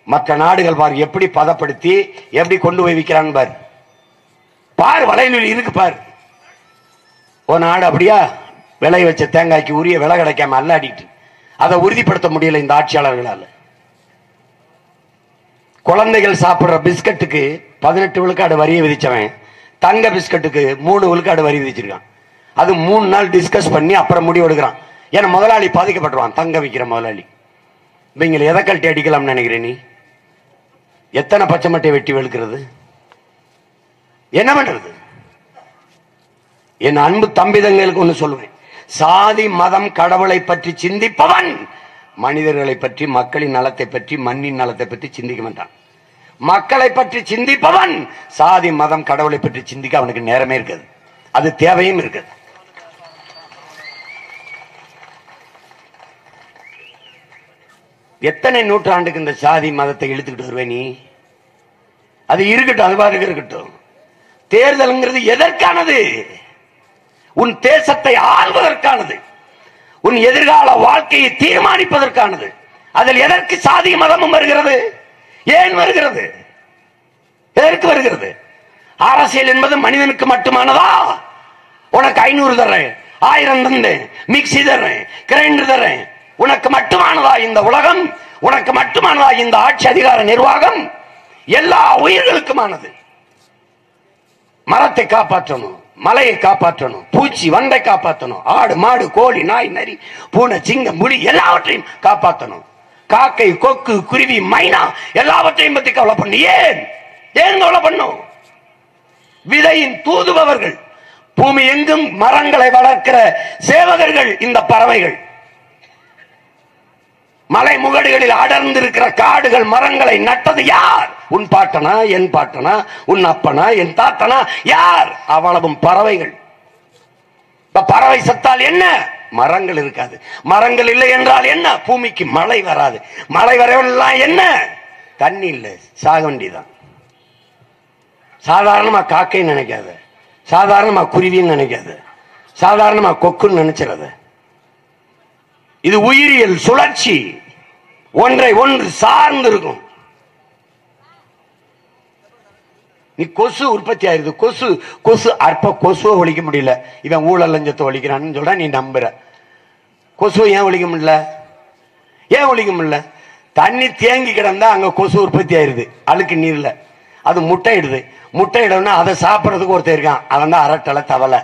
மற்ற நாடுகள் பார் எப்படி பதப்படுத்தி எப்படி கொண்டு போய் விற்கிறான் பார். பார் வலையில் இருக்கு பார். ஒரு நாடு அப்படியா விலை வச்ச தேங்காய்க்கு உரிய விலை கிடைக்காம அல்லாடிட்டு அதை உறுதிப்படுத்த முடியல இந்த ஆட்சியாளர்களால். குழந்தைகள் சாப்பிடுற பிஸ்கட்டுக்கு 18 விழுக்காடு வரியை விதிச்சவன் தங்க பிஸ்கட்டுக்கு 3 விழுக்காடு வரி விதிச்சிருக்கான். அது 3 நாள் டிஸ்கஸ் பண்ணி அப்புறம் முடிவு எடுக்கிறான். ஏன்னா முதலாளி பாதிக்கப்பட்டுருவான், தங்க விற்கிற முதலாளி. இவங்களை எதை கழட்டி அடிக்கலாம்னு நினைக்கிறேன்? நீ எத்தனை பச்சை மட்டை வெட்டி வெளுக்கிறது? என்ன பண்றது? என் அன்பு தம்பிதங்களுக்கு ஒன்று சொல்லுவேன், சாதி மதம் கடவுளை பற்றி சிந்திப்பவன் மனிதர்களை பற்றி, மக்களின் நலத்தை பற்றி, மண்ணின் நலத்தை பற்றி சிந்திக்க மாட்டான். மக்களை பற்றி சிந்திப்பவன் சாதி மதம் கடவுளை பற்றி சிந்திக்க அவனுக்கு நேரமே இருக்காது, அது தேவையும் இருக்காது. எத்தனை நூற்றாண்டுக்கு இந்த சாதி மதத்தை இழுத்துக்கிட்டு வருவே நீ? அது இருக்கட்டும், அது பாருங்க இருக்கட்டும். தேர்தல்ங்கிறது எதற்கானது? உன் தேசத்தை ஆள்வதற்கானது, உன் எதிர்கால வாழ்க்கையை தீர்மானிப்பதற்கானது. அதில் எதற்கு சாதி மதமும் வருகிறது? ஏன் வருகிறது? எதற்கு வருகிறது? அரசியல் என்பது மனிதனுக்கு மட்டுமானதா? உனக்கு 500 தர்றேன், 1000 தந்தேன், மிக்சி தர்றேன், கிரைண்டர் தர்றேன், உனக்கு மட்டுமானதா இந்த உலகம்? உனக்கு மட்டுமானதா இந்த ஆட்சி அதிகார நிர்வாகம்? எல்லா உயிர்களுக்குமானது. மரத்தை காப்பாற்றணும், மலையை காப்பாற்றணும், பூச்சி வண்டை காப்பாற்றணும், ஆடு மாடு கோழி நாய் நரி பூனை சிங்கம் புலி எல்லாவற்றையும் காப்பாற்றணும். காக்கை கொக்கு குருவி மைனா எல்லாவற்றையும் பத்தி கவலை பண்ணு. ஏன் ஏன் கவலை பண்ணும்? விதையின் தூதுபவர்கள், பூமி எங்கும் மரங்களை வளர்க்கிற சேவகர்கள் இந்த பறவைகள். மலை முகடுகளில் அடர்ந்திருக்கிற காடுகள் மரங்களை நட்டது யார்? உன் பாட்டனா, என் பாட்டனா, உன் அப்பனா, என் தாத்தனா? யார்? அவ்வளவும் பறவைகள். பறவை சத்தால் என்ன? மரங்கள் இருக்காது. மரங்கள் இல்லை என்றால் என்ன? பூமிக்கு மழை வராது. மழை வரவெல்லாம் என்ன? தண்ணி இல்லை, சாக வேண்டிதான். சாதாரணமா காக்கைன்னு நினைக்காத, சாதாரணமா குருவின்னு நினைக்காத, சாதாரணமா கொக்குன்னு நினைச்சிடாத. இது உயிரியல் சுழற்சி, ஒன்றை ஒன்று சார்ந்து இருக்கும். நீ கொசு உற்பத்தி ஆயிருது, கொசு கொசு அற்ப கொசுவை ஒழிக்க முடியல, இவன் ஊழல் லஞ்சத்தை ஒழிக்கிறான்னு சொல்ற, நீ நம்புற. கொசுவை ஏன் ஒழிக்க முடியல? ஏன் ஒழிக்க முடியல? தண்ணி தேங்கி கிடந்தா அங்க கொசு உற்பத்தி ஆயிருது, அழுக்கு நீர்ல. அது முட்டையிடுது, முட்டையிடணும்னா அதை சாப்பிட்றதுக்கு ஒருத்தர் இருக்கான், அவன் தான் அரட்டலை தவளை.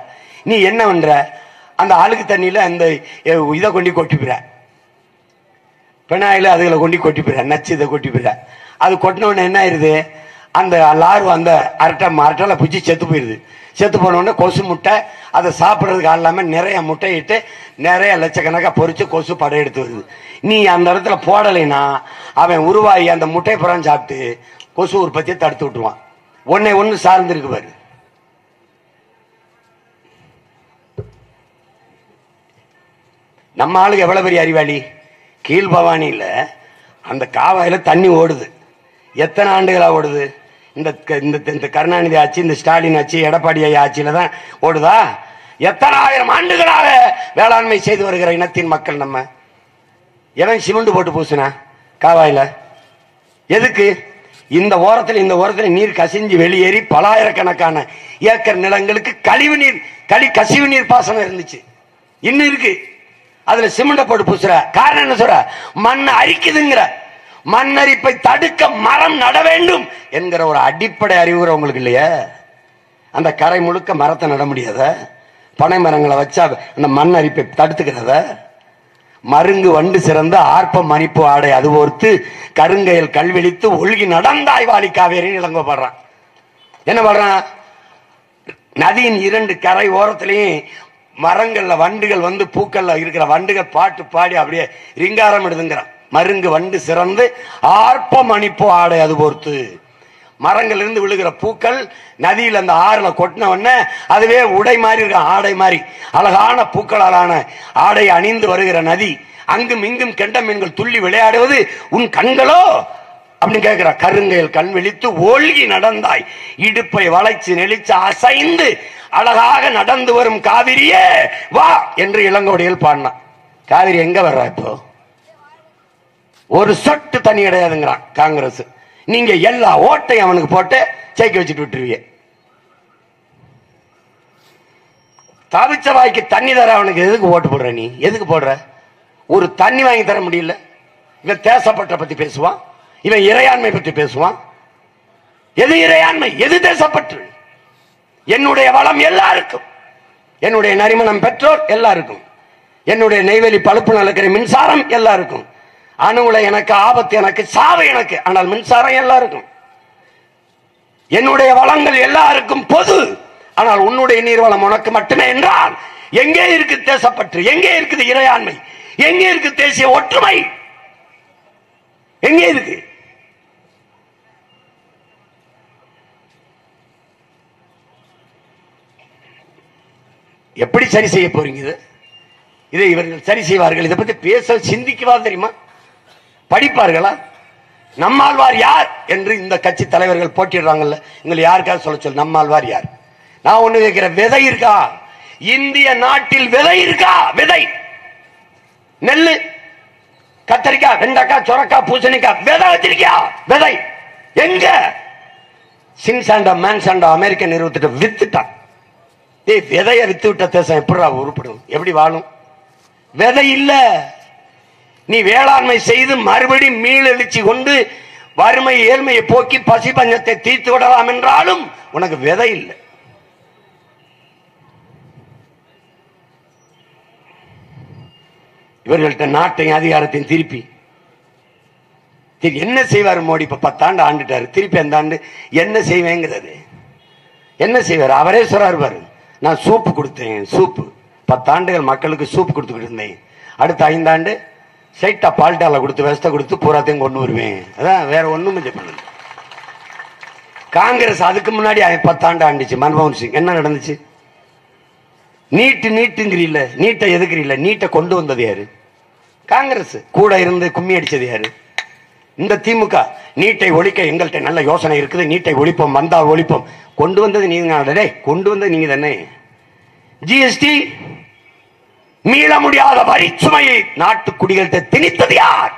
நீ என்ன பண்ற? அந்த அழுக்கு தண்ணியில அந்த இதை கொண்டு கொட்டிப்பிற, பெனாயில அதுகளை கொண்டு கொட்டிப்பிற, நச்சு இதை கொட்டிப்பிற. அது கொட்டின உடனே என்ன ஆயிருது? அந்த லார்வா அந்த அரட்டலை பிடிச்சி செத்து போயிருது. செத்து போன உடனே கொசு முட்டை, அதை சாப்பிட்றதுக்கு இல்லாம நிறைய முட்டையிட்டு நிறைய லட்சக்கணக்காக பொறிச்சு கொசு படம் எடுத்து வருது. நீ அந்த இடத்துல போடலைன்னா அவன் உருவாகி அந்த முட்டை புறம் சாப்பிட்டு கொசு உற்பத்தியை தடுத்து விட்டுருவான். ஒன்னே ஒன்று சார்ந்து இருக்கு பாரு. நம்ம ஆளுக்கு எவ்வளவு பெரிய அறிவாளி. கீழ்பவானியில அந்த காவாயில தண்ணி ஓடுது. எத்தனை ஆண்டுகளா ஓடுது? இந்த கருணாநிதி ஆட்சி, இந்த ஸ்டாலின் ஆட்சி, எடப்பாடி ஆட்சியில தான் ஓடுதா? எத்தனை ஆயிரம் ஆண்டுகளாக வேளாண்மை செய்து வருகிற இனத்தின் மக்கள் நம்ம. எவன் சிமெண்ட் போட்டு பூசினா காவாயில? எதுக்கு? இந்த ஓரத்தில் இந்த ஓரத்தில் நீர் கசிஞ்சு வெளியேறி பலாயிரக்கணக்கான ஏக்கர் நிலங்களுக்கு கழிவு நீர், கசிவு நீர் பாசனம் இருந்துச்சு, இன்னும் இருக்கு. அதுல சிமெண்ட் போட்டு பூசுற காரணம் என்ன சொல்ற? மண் அரிக்குதுங்கிற. மண் அரிப்பை தடுக்க மரம் நட வேண்டும் என்கிற ஒரு அடிப்படை அறிவுரை உங்களுக்கு இல்லையா? அந்த கரை முழுக்க மரத்தை நட முடியாத? பனை மரங்களை வச்சா அந்த மண் அரிப்பை தடுத்துக்கிறத? மருங்கு வண்டு சிறந்த ஆர்ப்ப மணிப்பு ஆடை அது ஒருத்து கருங்கையில் கல்வெளித்து ஒழுகி நடந்தாய் வாலி காவேரின்னு இளங்கப்படுறான். என்ன பண்றான்? நதியின் 2 கரை ஓரத்திலையும் மரங்கள்ல வண்டுகள் வந்து பூக்கள்ல இருக்கிற வண்டுகள் பாட்டு பாடி அப்படியே ரிங்காரம் எடுதுங்கிறான். மருங்கு வண்டு சிறந்து ஆர்ப்பம் அணிப்போ ஆடை அது பொறுத்து. மரங்கள் இருந்து விழுகிற பூக்கள் நதியில் அந்த ஆறுல கொட்டின உடனே அதுவே உடை மாதிரி இருக்க ஆடை மாதிரி அழகான பூக்களாலான ஆடை அணிந்து வருகிற நதி. அங்கும் இங்கும் கெண்ட மீன்கள் துள்ளி விளையாடுவது உன் கண்களோ அப்படின்னு கேட்கிற. கருங்கையில் கண் விழித்து ஓல்கி நடந்தாய், இடுப்பை வளைச்சு நெளிச்சு அசைந்து அழகாக நடந்து வரும் காவிரியே வா என்று இளங்கோடிகள் பாடினான். காவிரி எங்க வர்றா? இப்போ ஒரு சொட்டு தண்ணி கிடையாதுங்கிறான் காங்கிரஸ். நீங்க எல்லா ஓட்டையும் அவனுக்கு போட்டு ஜெயிக்க வச்சுட்டு விட்டுருவீங்க. தவிச்ச வாய்க்கு தண்ணி தர அவனுக்கு எதுக்கு ஓட்டு போடுற? நீ எதுக்கு போடுற? ஒரு தண்ணி வாங்கி தர முடியல. இவன் தேசப்பற்ற பத்தி பேசுவான், இவன் இறையாண்மை பற்றி பேசுவான். எது இறையாண்மை, எது தேசப்பற்று? என்னுடைய வளம் எல்லாருக்கும், என்னுடைய நரிமணம் பெற்றோர் எல்லாருக்கும், என்னுடைய நெய்வேலி பழுப்பு நிலக்கிற மின்சாரம் எல்லாருக்கும், அணுகுல எனக்கு ஆபத்து எனக்கு சாவு எனக்கு, ஆனால் மின்சாரம் எல்லாருக்கும். என்னுடைய வளங்கள் எல்லாருக்கும் பொது, ஆனால் உன்னுடைய நீர்வளம் உனக்கு மட்டுமே என்றால் எங்கே இருக்கு தேசப்பற்று? எங்கே இருக்குது இறையாண்மை? எங்கே இருக்கு தேசிய ஒற்றுமை? எங்கே இருக்கு? எப்படி சரி செய்ய போறீங்க? இதை இவர்கள் சரி செய்வார்கள்? இதை பத்தி பேச சிந்திக்கவா தெரியுமா? படிப்பார்களா? நம்மாழ்வார் யார் என்று இந்த கட்சி தலைவர்கள் போட்டிடுறாங்கல்ல, உங்களை யாருக்காவது சொல்ல சொல்லு, நம்மாழ்வார் யார்? நான் ஒண்ணு கேட்கிற, விதை இருக்கா? இந்திய நாட்டில் விதை இருக்கா? விதை, நெல்லு, கத்தரிக்காய், வெண்டைக்காய், சொரக்காய், பூசணிக்காய் விதை வச்சிருக்கியா? விதை எங்க? சின்சாண்டா மேன்சாண்டா அமெரிக்க நிறுவனத்திட்ட வித்துட்டான். விதைய வித்து விட்ட தேசம் எப்படி உருப்படும்? எப்படி வாழும்? விதை இல்ல. நீ வேளாண்மை செய்து மறுபடி மீளெழுச்சி கொண்டு வறுமை ஏழ்மையை போக்கி பசி பஞ்சத்தை தீர்த்து விடலாம் என்றாலும் உனக்கு விதை இல்லை. இவர்கள்ட்ட நாட்டையும் அதிகாரத்தையும் திருப்பி என்ன செய்வார் மோடி? இப்ப 10 ஆண்டு ஆண்டுட்டாரு, திருப்பி அந்த ஆண்டு என்ன செய்வேங்கிறது? என்ன செய்வார்? அவரே சொல்றாரு பாரு, நான் சூப்பு கொடுத்தேன், சூப்பு 10 ஆண்டுகள் மக்களுக்கு சூப்பு கொடுத்துக்கிட்டு இருந்தேன், அடுத்த 5 ஆண்டு சைட்டா பால்டால கொடுத்து வெஸ்ட கொடுத்து பூராத்தையும் கொண்டு வருவேன். அதான், வேற ஒண்ணும் பண்ணல. காங்கிரஸ் அதுக்கு முன்னாடி 10 ஆண்டு ஆண்டுச்சு. மன்மோகன் சிங் என்ன நடந்துச்சு? நீட்டுங்கிறீல்ல, நீட்டை எதுக்குறீல்ல? நீட்டை கொண்டு வந்தது யாரு? காங்கிரஸ். கூட இருந்து கும்மி அடிச்சது யாரு? இந்த திமுக. நீட்டை ஒழிக்க எங்கள்கிட்ட நல்ல யோசனை இருக்குது, நீட்டை ஒழிப்போம், வந்தால் ஒழிப்போம். கொண்டு வந்தது நீங்க, கொண்டு வந்தது நீங்க தானே. ஜிஎஸ்டி, மீள முடியாத வரி சுமையை நாட்டு குடிகள்கிட்ட திணித்தது யார்?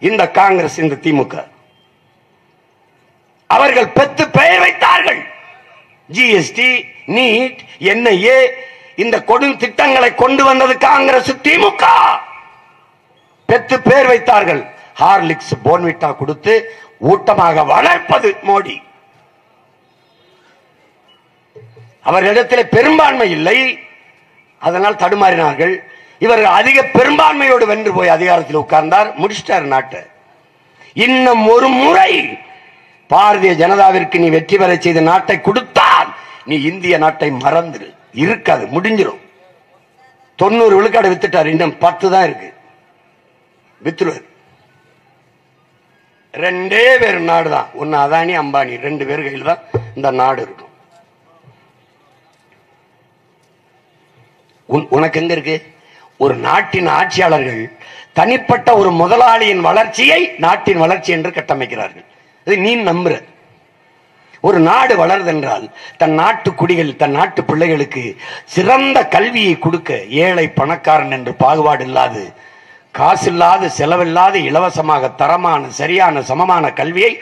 இந்த காங்கிரஸ், இந்த திமுக. அவர்கள் பெற்று பெயர் வைத்தார்கள். ஜிஎஸ்டி, நீட், என்ஐஏ, இந்த கொடும் திட்டங்களை கொண்டு வந்தது காங்கிரஸ், திமுக. பெற்று பெயர் வைத்தார்கள். ஹார்லிக்ஸ், போன்விட்டா கொடுத்து ஊட்டமாக வளர்ப்பது மோடி. அவர்களிடத்தில் பெரும்பான்மை இல்லை, அதனால் தடுமாறினார்கள். இவர்கள் அதிக பெரும்பான்மையோடு வென்று போய் அதிகாரத்தில் உட்கார்ந்தார், முடிச்சிட்டார் நாட்டை. இன்னும் ஒரு முறை பாரதிய ஜனதாவிற்கு நீ வெற்றி பெற செய்த நாட்டை கொடுத்தால் நீ இந்திய நாட்டை மறந்துரு, இருக்காது, முடிஞ்சிடும். 90 விழுக்காடு வித்துட்டார், இன்னும் 10 தான் இருக்கு, வித்துருவார். 2 பேர் நாடு தான், ஒன்னு அதானி அம்பானி, 2 பேர் கையில் தான் இந்த நாடு இருக்கும். உனக்கு எங்க இருக்கு? ஒரு நாட்டின் ஆட்சியாளர்கள் தனிப்பட்ட ஒரு முதலாளியின் வளர்ச்சியை நாட்டின் வளர்ச்சி என்று கட்டமைக்கிறார்கள். நீ நம்புற? ஒரு நாடு வளருதென்றால் தன் நாட்டு குடிகள், தன் நாட்டு பிள்ளைகளுக்கு சிறந்த கல்வியை கொடுக்க, ஏழை பணக்காரன் என்று பாகுபாடு இல்லாது, காசில்லாது செலவில்லாது இலவசமாக தரமான சரியான சமமான கல்வியை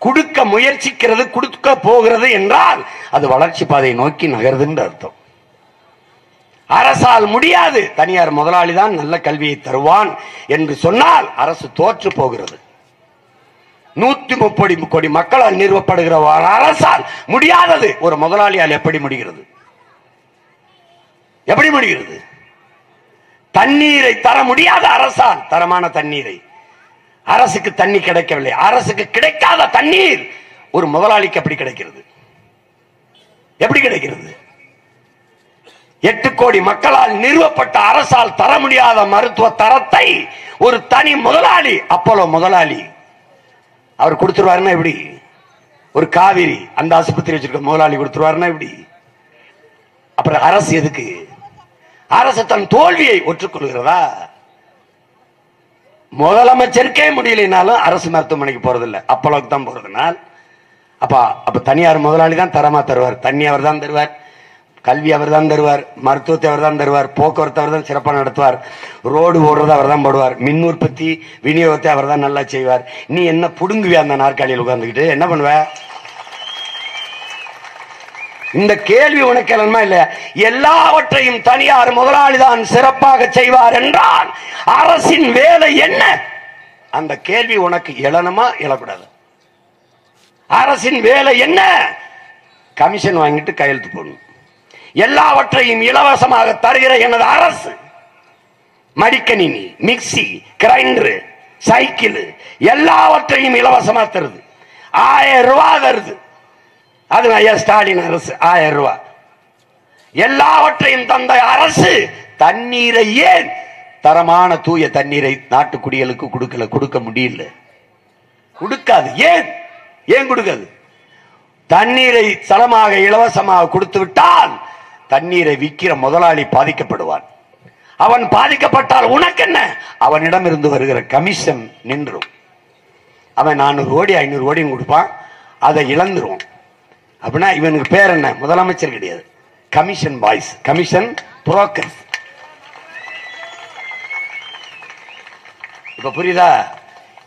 கொடுக்க முயற்சிக்கிறது, கொடுக்க போகிறது என்றால் அது வளர்ச்சி பாதையை நோக்கி நகருது என்று அர்த்தம். அரசால் முடியாது, தனியார் முதலாளி தான் நல்ல கல்வியை தருவான் என்று சொன்னால் அரசு தோற்று போகிறது. 130 கோடி மக்களால் நிறுவப்படுகிற அரசால் முடியாதது ஒரு முதலாளியால் எப்படி முடிகிறது? எப்படி முடிகிறது? தண்ணீரை தர முடியாத அரசால் தரமான தண்ணீரை, அரசுக்கு தண்ணி கிடைக்கவில்லை, அரசுக்கு கிடைக்காத தண்ணீர் ஒரு முதலாளிக்கு எப்படி கிடைக்கிறது? எப்படி கிடைக்கிறது? 8 கோடி மக்களால் நிறுவப்பட்ட அரசால் தர முடியாத மருத்துவ தரத்தை ஒரு தனி முதலாளி, அப்போலோ முதலாளி, அவர் கொடுத்துருவாருன்னா எப்படி? ஒரு காவிரி அந்த ஆஸ்பத்திரி வச்சிருக்க முதலாளி கொடுத்துருவாருன்னா எப்படி? அப்புறம் அரசு எதுக்கு? அரசு தன் தோல்வியை ஒற்றுக்கொள்கிறதா? முதலமைச்சருக்கே முடியலனாலும் அரசு மருத்துவமனைக்கு போறதில்லை, அப்போலோக்கு தான் போறதுனால் அப்ப தனியார் முதலாளி தான் தரமா தருவார். தண்ணி அவர் தான் தருவார், கல்வி அவர் தான் தருவார், மருத்துவத்தை அவர் தான் தருவார், போக்குவரத்து அவர் தான் சிறப்பாக நடத்துவார், ரோடு ஓடுறதை அவர் தான் போடுவார், மின் உற்பத்தி விநியோகத்தை அவர் தான் நல்லா செய்வார். நீ என்ன புடுங்குவியா அந்த நாற்காலியில் உட்கார்ந்துக்கிட்டு என்ன பண்ணுவ? இந்த கேள்வி உனக்கு இல்லையா? எல்லாவற்றையும் தனியார் முதலாளி தான் சிறப்பாக செய்வார் என்றால் அரசின் வேலை என்ன? அந்த கேள்வி உனக்கு எழணுமா எழக்கூடாது? அரசின் வேலை என்ன? கமிஷன் வாங்கிட்டு கையெழுத்து போடணும். எல்லாவற்றையும் இலவசமாக தருகிற எனது அரசு மடிக்கணினி, மிக்சி, கிரைண்டர், சைக்கிள் எல்லாவற்றையும் இலவசமா தருது. 1000 ரூபாய் தருது. அது ஐயா ஸ்டாலின் அரசு 1000 ரூபாய். எல்லாவற்றையும் தந்த அரசு தண்ணீரை ஏன் தரமான தூய தண்ணீரை நாட்டு குடிகளுக்கு கொடுக்க முடியல? கொடுக்காது. ஏன் ஏன் கொடுக்காது? தண்ணீரை சலமாக இலவசமாக கொடுத்து விட்டால் தண்ணீரை விற்கிற முதலாளி பாதிக்கப்படுவான். அவன் பாதிக்கப்பட்டால் உனக்கு என்ன? அவனிடம் இருந்து வருகிற கமிஷன் நின்றும். அவன் 400 கோடி 500 கோடி கொடுப்பான், அதை இழந்துருவான். அப்படின்னா இவனுக்கு பேர் என்ன? முதலமைச்சர் கிடையாது, கமிஷன் பாய்ஸ், கமிஷன் புரோக்கர்ஸ். இப்ப புரியுதா?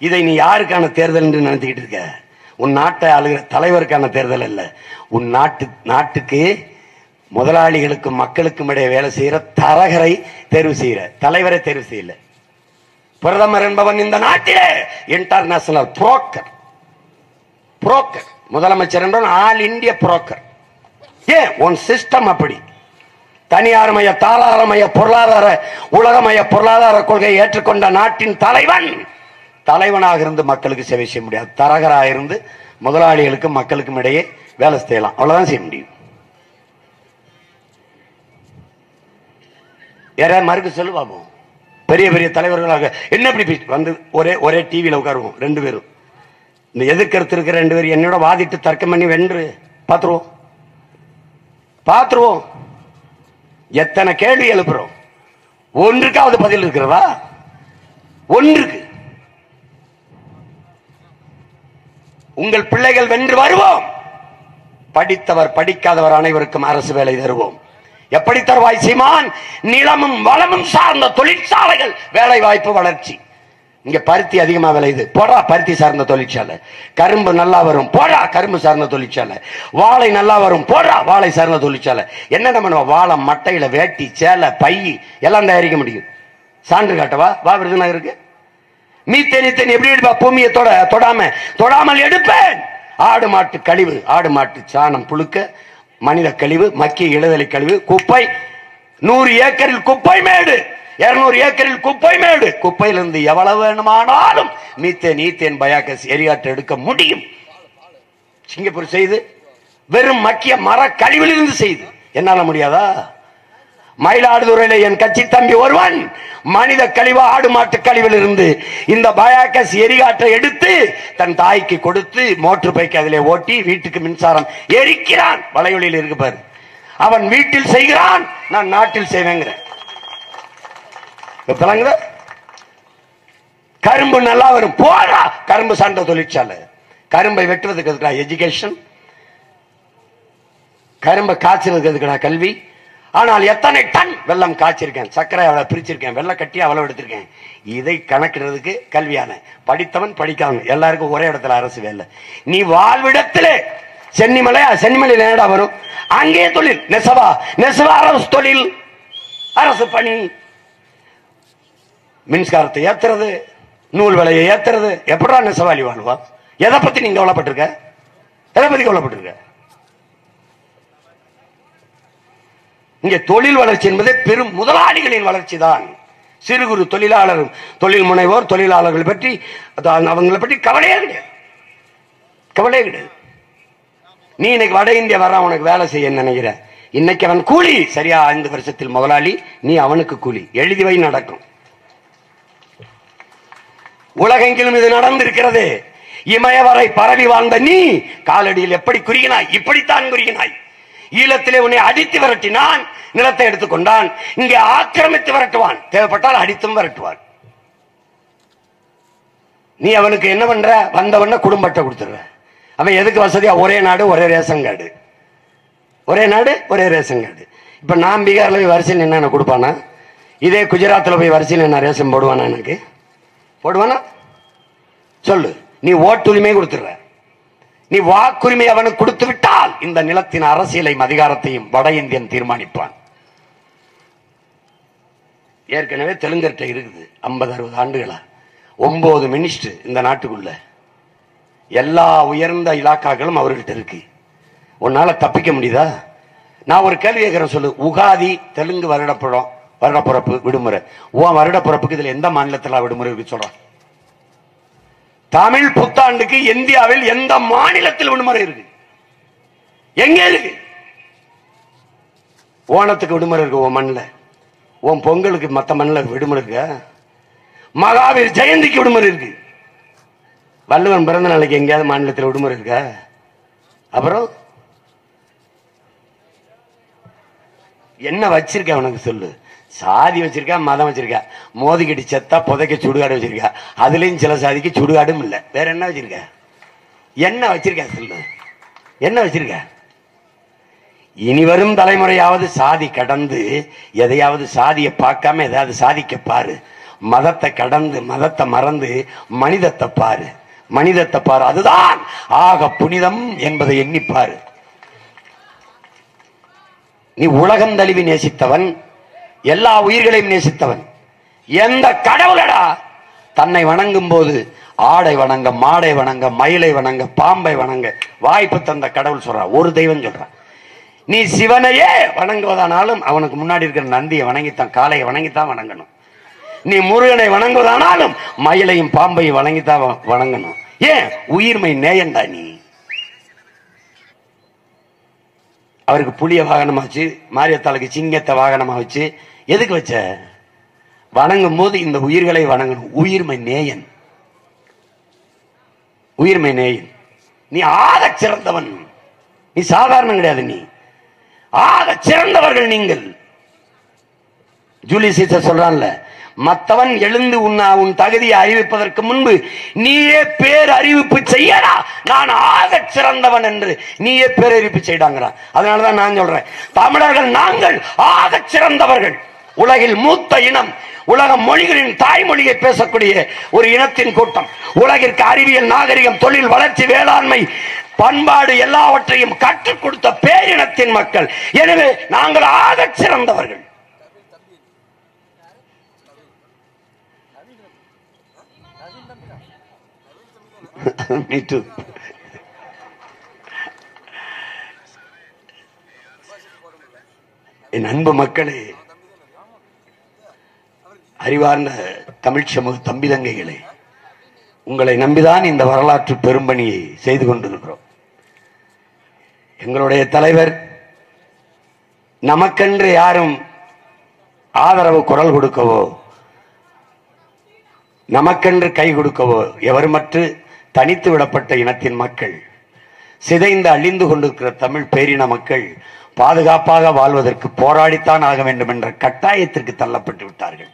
இதை நீ யாருக்கான தேர்தல் என்று நினைச்சுக்கிட்டு இருக்க? உன் நாட்டை ஆளுகிற தலைவருக்கான தேர்தல் அல்ல. உன் நாட்டுக்கு முதலாளிகளுக்கும் மக்களுக்கும் இடையே வேலை செய்யற தரகரை தேர்வு செய்யற தலைவரை தேர்வு செய்யல. பிரதமர் என்பவன் இந்த நாட்டிலே இன்டர்நேஷனல் புரோக்கர். புரோக்கர் முதலமைச்சர் என்ற ஆல் இந்திய புரோக்கர். ஏன்? உன் சிஸ்டம் அப்படி. தனியார்மய தாராளமய பொருளாதார உலகமய பொருளாதார கொள்கையை ஏற்றுக்கொண்ட நாட்டின் தலைவனாக இருந்து மக்களுக்கு சேவை செய்ய முடியாது. தரகராக இருந்து முதலாளிகளுக்கும் மக்களுக்கும் இடையே வேலை செய்யலாம், அவ்வளவுதான் செய்ய முடியும். யாராவது மறுக்க சொல்லுவாமோ? பெரிய பெரிய தலைவர்களாக என்ன இப்படி வந்து ஒரே டிவியில உட்காருவோம் 2 பேரும். இந்த எதிர்கருத்து இருக்கிற 2 பேரும் என்னோட வாதிட்டு தர்க்கம் பண்ணி வென்று பாத்துருவோம். எத்தனை கேள்வி எழுப்புறோம், ஒன்றுக்காவது பதில் இருக்கிறதா? ஒன்றுக்கு. உங்கள் பிள்ளைகள் வென்று வருவோம். படித்தவர் படிக்காதவர் அனைவருக்கும் அரசு வேலை தருவோம். எப்படி தருவாய் சீமான்? நிலமும் வளமும் சார்ந்த தொழிற்சாலைகள், வேலை வாய்ப்பு, வளர்ச்சி. இங்க பருத்தி அதிகமா விளையுது, போடா பருத்தி சார்ந்த தொழிற்சாலை. கரும்பு நல்லா வரும், போடா கரும்பு சார்ந்த தொழிற்சாலை. வாழை நல்லா வரும், போடா வாழை சார்ந்த தொழிற்சாலை. என்ன பண்ணுவோம்? வாழை மட்டையில வேட்டி, சேலை, பை எல்லாம் தயாரிக்க முடியும். சான்று காட்டவா? வா விருதுநகருக்கு. மீத்தேனி எப்படி எடுப்பா? பூமியை தொடாமல் எடுப்பேன். ஆடு மாட்டு கழிவு, ஆடு மாட்டு சாணம், புழுக்க, மனித கழிவு, மக்கிய இளதலை கழிவு, குப்பை. 100 ஏக்கரில் குப்பை மேடு, 200 ஏக்கரில் குப்பை மேடு. குப்பையிலிருந்து எவ்வளவு வேணுமானாலும் மீத்தேன் பயாகஸ் எரியாற்று எடுக்க முடியும். சிங்கப்பூர் செய்து வெறும் மக்கிய மர கழிவிலிருந்து செய்து என்னால முடியாதா? மயிலாடுதுறையில என் கட்சி தம்பி ஒருவன் மனித கழிவு, ஆடு மாட்டு கழிவில் இருந்து இந்த பயாகஸ் எரிகாற்றை எடுத்து தன் தாய்க்கு கொடுத்து மோட்டர் பைக் அதிலே ஓட்டி வீட்டுக்கு மின்சாரம் எரிக்கிறான். வளையொலியில் இருக்கு பாரு. அவன் வீட்டில் செய்கிறான், நான் நாட்டில் செய்வேங்கிறேன். கரும்பு நல்லா வரும், போடா கரும்பு சார்ந்த தொழிற்சாலை. கரும்பை வெட்டுவதுக்கு எதுக்குடா எஜுகேஷன்? கரும்பை காய்ச்சலுக்கு எதுக்குடா கல்வி? ஆனால் எத்தனை டன் வெள்ளம் காய்ச்சிருக்கேன், சர்க்கரை அவ்வளவு பிரிச்சிருக்கேன், வெள்ளை கட்டி அவ்வளவு எடுத்திருக்கேன். இதை கணக்கிடுறதுக்கு கல்வியான படித்தவன் படிக்காதவன் எல்லாருக்கும் ஒரே இடத்துல அரசு வேலை. நீ வாழ்விடத்திலே சென்னிமலையில் என்னடா வரும்? அங்கே தொழில் நெசவா அரசு தொழில், அரசு பணி. மின்சாரத்தை ஏத்துறது, நூல் விலையை ஏத்துறது. எப்படா நெசவாளி வாழ்வா? எதை பத்தி நீங்க கவலைப்பட்டிருக்க? எதை பத்தி கவலைப்பட்டிருக்க? இங்கே தொழில் வளர்ச்சி என்பது பெரும் முதலாளிகளின் வளர்ச்சி தான். சிறு குறு தொழிலாளர், தொழில் முனைவோர், தொழிலாளர்கள் பற்றி அவங்களை பற்றி கவலையே கிடையாது. நீ இன்னைக்கு வட இந்தியா வர உனக்கு வேலை செய்ய நினைக்கிற, இன்னைக்கு அவன் கூலி, சரியா 5 வருஷத்தில் முதலாளி, நீ அவனுக்கு கூலி. எழுதி வை, நடக்கும். உலகெங்கிலும் இது நடந்திருக்கிறது. இமயவரை பரவி வாழ்ந்த நீ காலடியில் எப்படி குறுகினாய்? இப்படித்தான் குறுகினாய். ஈழத்திலே உன்னை அடித்து விரட்டினான், நிலத்தை எடுத்துக்கொண்டான். இங்கே ஆக்கிரமித்து விரட்டுவான், தேவைப்பட்டால் அடித்தும் விரட்டுவான். நீ அவனுக்கு என்ன பண்ற? வந்தவன குடும்ப அட்டை கொடுத்துடுற. அவன் எதுக்கு வசதியா? ஒரே நாடு ஒரே ரேஷன் கார்டு, ஒரே நாடு ஒரே ரேஷன் கார்டு. இப்ப நான் பீகார்ல போய் வரிசையில் என்ன கொடுப்பானா? இதே குஜராத்தில் போய் வரிசையில் என்ன ரேஷன் போடுவானா? எனக்கு போடுவானா? சொல்லு. நீ ஓட்டுரிமை கொடுத்துடுற. நீ வாக்குரிமை அவனுக்கு கொடுத்து விட்டால் இந்த நிலத்தின் அரசியலையும் அதிகாரத்தையும் வட இந்தியன் தீர்மானிப்பான். ஏற்கனவே தெலுங்கர்கிட்ட இருக்குது 50-60 ஆண்டுகளா 9 மினிஸ்டர் இந்த நாட்டுக்குள்ள. எல்லா உயர்ந்த இலாக்காக்களும் அவர்கிட்ட இருக்கு. உன்னால தப்பிக்க முடியுதா? நான் ஒரு கேள்வி கேட்கிறேன், சொல்லு. உகாதி தெலுங்கு வருடப்பிறப்பு விடுமுறை. உன் வருடப்பிறப்புக்கு இதுல எந்த மாநிலத்தில் விடுமுறை இருக்கு சொல்றான்? தமிழ் புத்தாண்டுக்கு இந்தியாவில் எந்த மாநிலத்தில் விடுமுறை இருக்கு? எங்க இருக்கு? ஓணத்துக்கு விடுமுறை இருக்கு உன் மண்ணில்? உன் பொங்கலுக்கு மற்ற மண்ணில் விடுமுறை இருக்கு? மகாவீர் ஜெயந்திக்கு விடுமுறை இருக்கு? வள்ளுவன் பிறந்த நாளைக்கு எங்கேயாவது மாநிலத்தில் விடுமுறை இருக்கா? அப்புறம் என்ன வச்சிருக்க உனக்கு சொல்லு? சாதி வச்சிருக்கா, மதம் வச்சிருக்கா, மோதிக்கிட்டு செத்தா புதைக்க சுடுகாடு வச்சிருக்கா. அதுலயும் சில சாதிக்கு சுடுகாடும் இல்லை. வேற என்ன வச்சிருக்க? என்ன வச்சிருக்க சொல்லு? என்ன வச்சிருக்க? இனி வரும் தலைமுறையாவது சாதி கடந்து எதையாவது சாதியை பார்க்காம எதாவது சாதிக்க பாரு. மதத்தை கடந்து மதத்தை மறந்து மனிதத்தை பாரு, மனிதத்தை பாரு. அதுதான் ஆக புனிதம் என்பதை எண்ணிப்பாரு. நீ உலகம் தழுவி நேசித்தவன், எல்லா உயிர்களையும் நேசித்தவன். எந்த கடவுளடா தன்னை வணங்கும் போது ஆடை வணங்க, மாடை வணங்க, மயிலை வணங்க, பாம்பை வணங்க வாய்ப்பு தந்த கடவுள் சொல்ற? ஒரு தெய்வம் சொல்ற. நீ சிவனையே வணங்குவதானாலும் அவனுக்கு முன்னாடி இருக்கிற நந்தியை வணங்கித்தான், காளையை வணங்கித்தான் வணங்கணும். நீ முருகனை வணங்குவதானாலும் மயிலையும் பாம்பையும் வணங்கித்தான் வணங்கணும். ஏன்? உயிர்மை நேயண்டா நீ. அவருக்கு புளிய வாகனமா வச்சு, மாரியத்தாளுக்கு சிங்கத்தை வாகனமா வச்சு எதுக்கு வச்ச? வணங்கும் போது இந்த உயிர்களை வணங்கணும். உயிர்மை நேயன், உயிர்மை நேயன். நீ ஆக சிறந்தவன். நீ சாதாரணம் கிடையாது. நீ ஆக சிறந்தவர்கள் நீங்கள். ஜூலியஸ் சீசர் சொல்றான்ல, மற்றவன் எழுந்து உன் தகுதியை அறிவிப்பதற்கு முன்பு நீயே பேர் அறிவிப்பு செய்யடா, நான் ஆக சிறந்தவன் என்று நீயே பேரறிவிப்பு செய்தாங்கிறான். அதனாலதான் நான் சொல்றேன், தமிழர்கள் நாங்கள் ஆக சிறந்தவர்கள். உலகில் மூத்த இனம், உலக மொழிகளின் தாய்மொழியை பேசக்கூடிய ஒரு இனத்தின் கூட்டம். உலகிற்கு அறிவியல், நாகரிகம், தொழில் வளர்ச்சி, வேளாண்மை, பண்பாடு எல்லாவற்றையும் கற்றுக் கொடுத்த பேரினத்தின் மக்கள். எனவே நாங்கள் ஆக சிறந்தவர்கள். Me too. என் அன்பு மக்களே, அறிவார்ந்த தமிழ் சமூக தம்பி தங்கைகளே, உங்களை நம்பிதான் இந்த வரலாற்று பெரும்பணியை செய்து கொண்டிருக்கிறோம். எங்களுடைய தலைவர் நமக்கென்று யாரும் ஆதரவு குரல் கொடுக்கவோ, நமக்கென்று கை கொடுக்கவோ எவருமற்று தனித்து விடப்பட்ட இனத்தின் மக்கள், சிதைந்து அழிந்து கொண்டிருக்கிற தமிழ் பேரின மக்கள் பாதுகாப்பாக வாழ்வதற்கு போராடித்தான் ஆக வேண்டும் என்ற கட்டாயத்திற்கு தள்ளப்பட்டு விட்டார்கள்.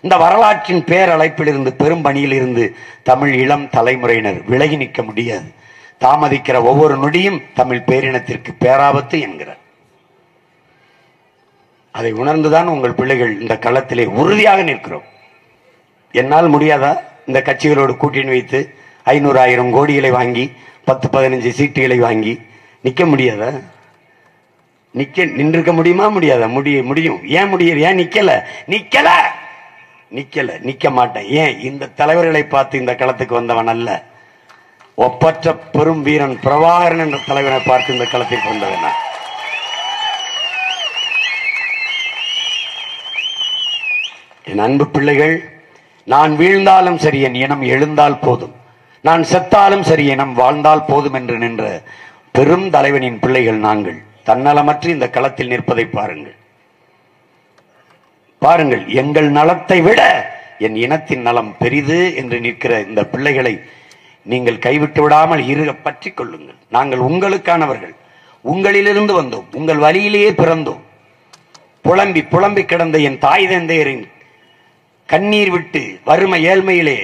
இந்த வரலாற்றின் பேரழைப்பில் இருந்து, பெரும் பணியில் இருந்து தமிழ் இளம் தலைமுறையினர் விலகி நிற்க முடியாது. தாமதிக்கிற ஒவ்வொரு நொடியும் தமிழ் பேரினத்திற்கு பேராபத்து என்கிறார். அதை உணர்ந்துதான் உங்கள் பிள்ளைகள் இந்த களத்திலே உறுதியாக நிற்கிறோம். என்னால் முடியாதா? இந்த கட்சிகளோடு கூட்டணி வைத்து 500,000 கோடிகளை வாங்கி 10-15 சீட்டுகளை வாங்கி நிக்க முடியாதா? நின்றுக்க முடியுமா? முடியாதா? முடியும். ஏன் முடியும்? ஏன் நிக்க மாட்டேன். ஏன்? இந்த தலைவர்களை பார்த்து இந்த களத்துக்கு வந்தவன் அல்ல. ஒப்பற்ற பெரும் வீரன் பிரபாகரன் என்ற தலைவனை பார்த்து இந்த களத்திற்கு வந்தவன். என் அன்பு பிள்ளைகள், நான் வீழ்ந்தாலும் சரி, என் இனம் எழுந்தால் போதும், நான் செத்தாலும் சரி, இனம் வாழ்ந்தால் போதும் என்று நின்ற பெரும் தலைவனின் பிள்ளைகள் நாங்கள். தன்னலமற்று இந்த களத்தில் நிற்பதை பாருங்கள். பாருங்கள், எங்கள் நலத்தை விட என் இனத்தின் நலம் பெரிது என்று நிற்கிற இந்த பிள்ளைகளை நீங்கள் கைவிட்டு விடாமல் இருக பற்றி கொள்ளுங்கள். நாங்கள் உங்களுக்கானவர்கள், உங்களிலிருந்து வந்தோம், உங்கள் வழியிலேயே பிறந்தோம். புலம்பி புலம்பி கிடந்த என் தாய் தந்தையரின் கண்ணீர் விட்டு வறுமை ஏழ்மையிலே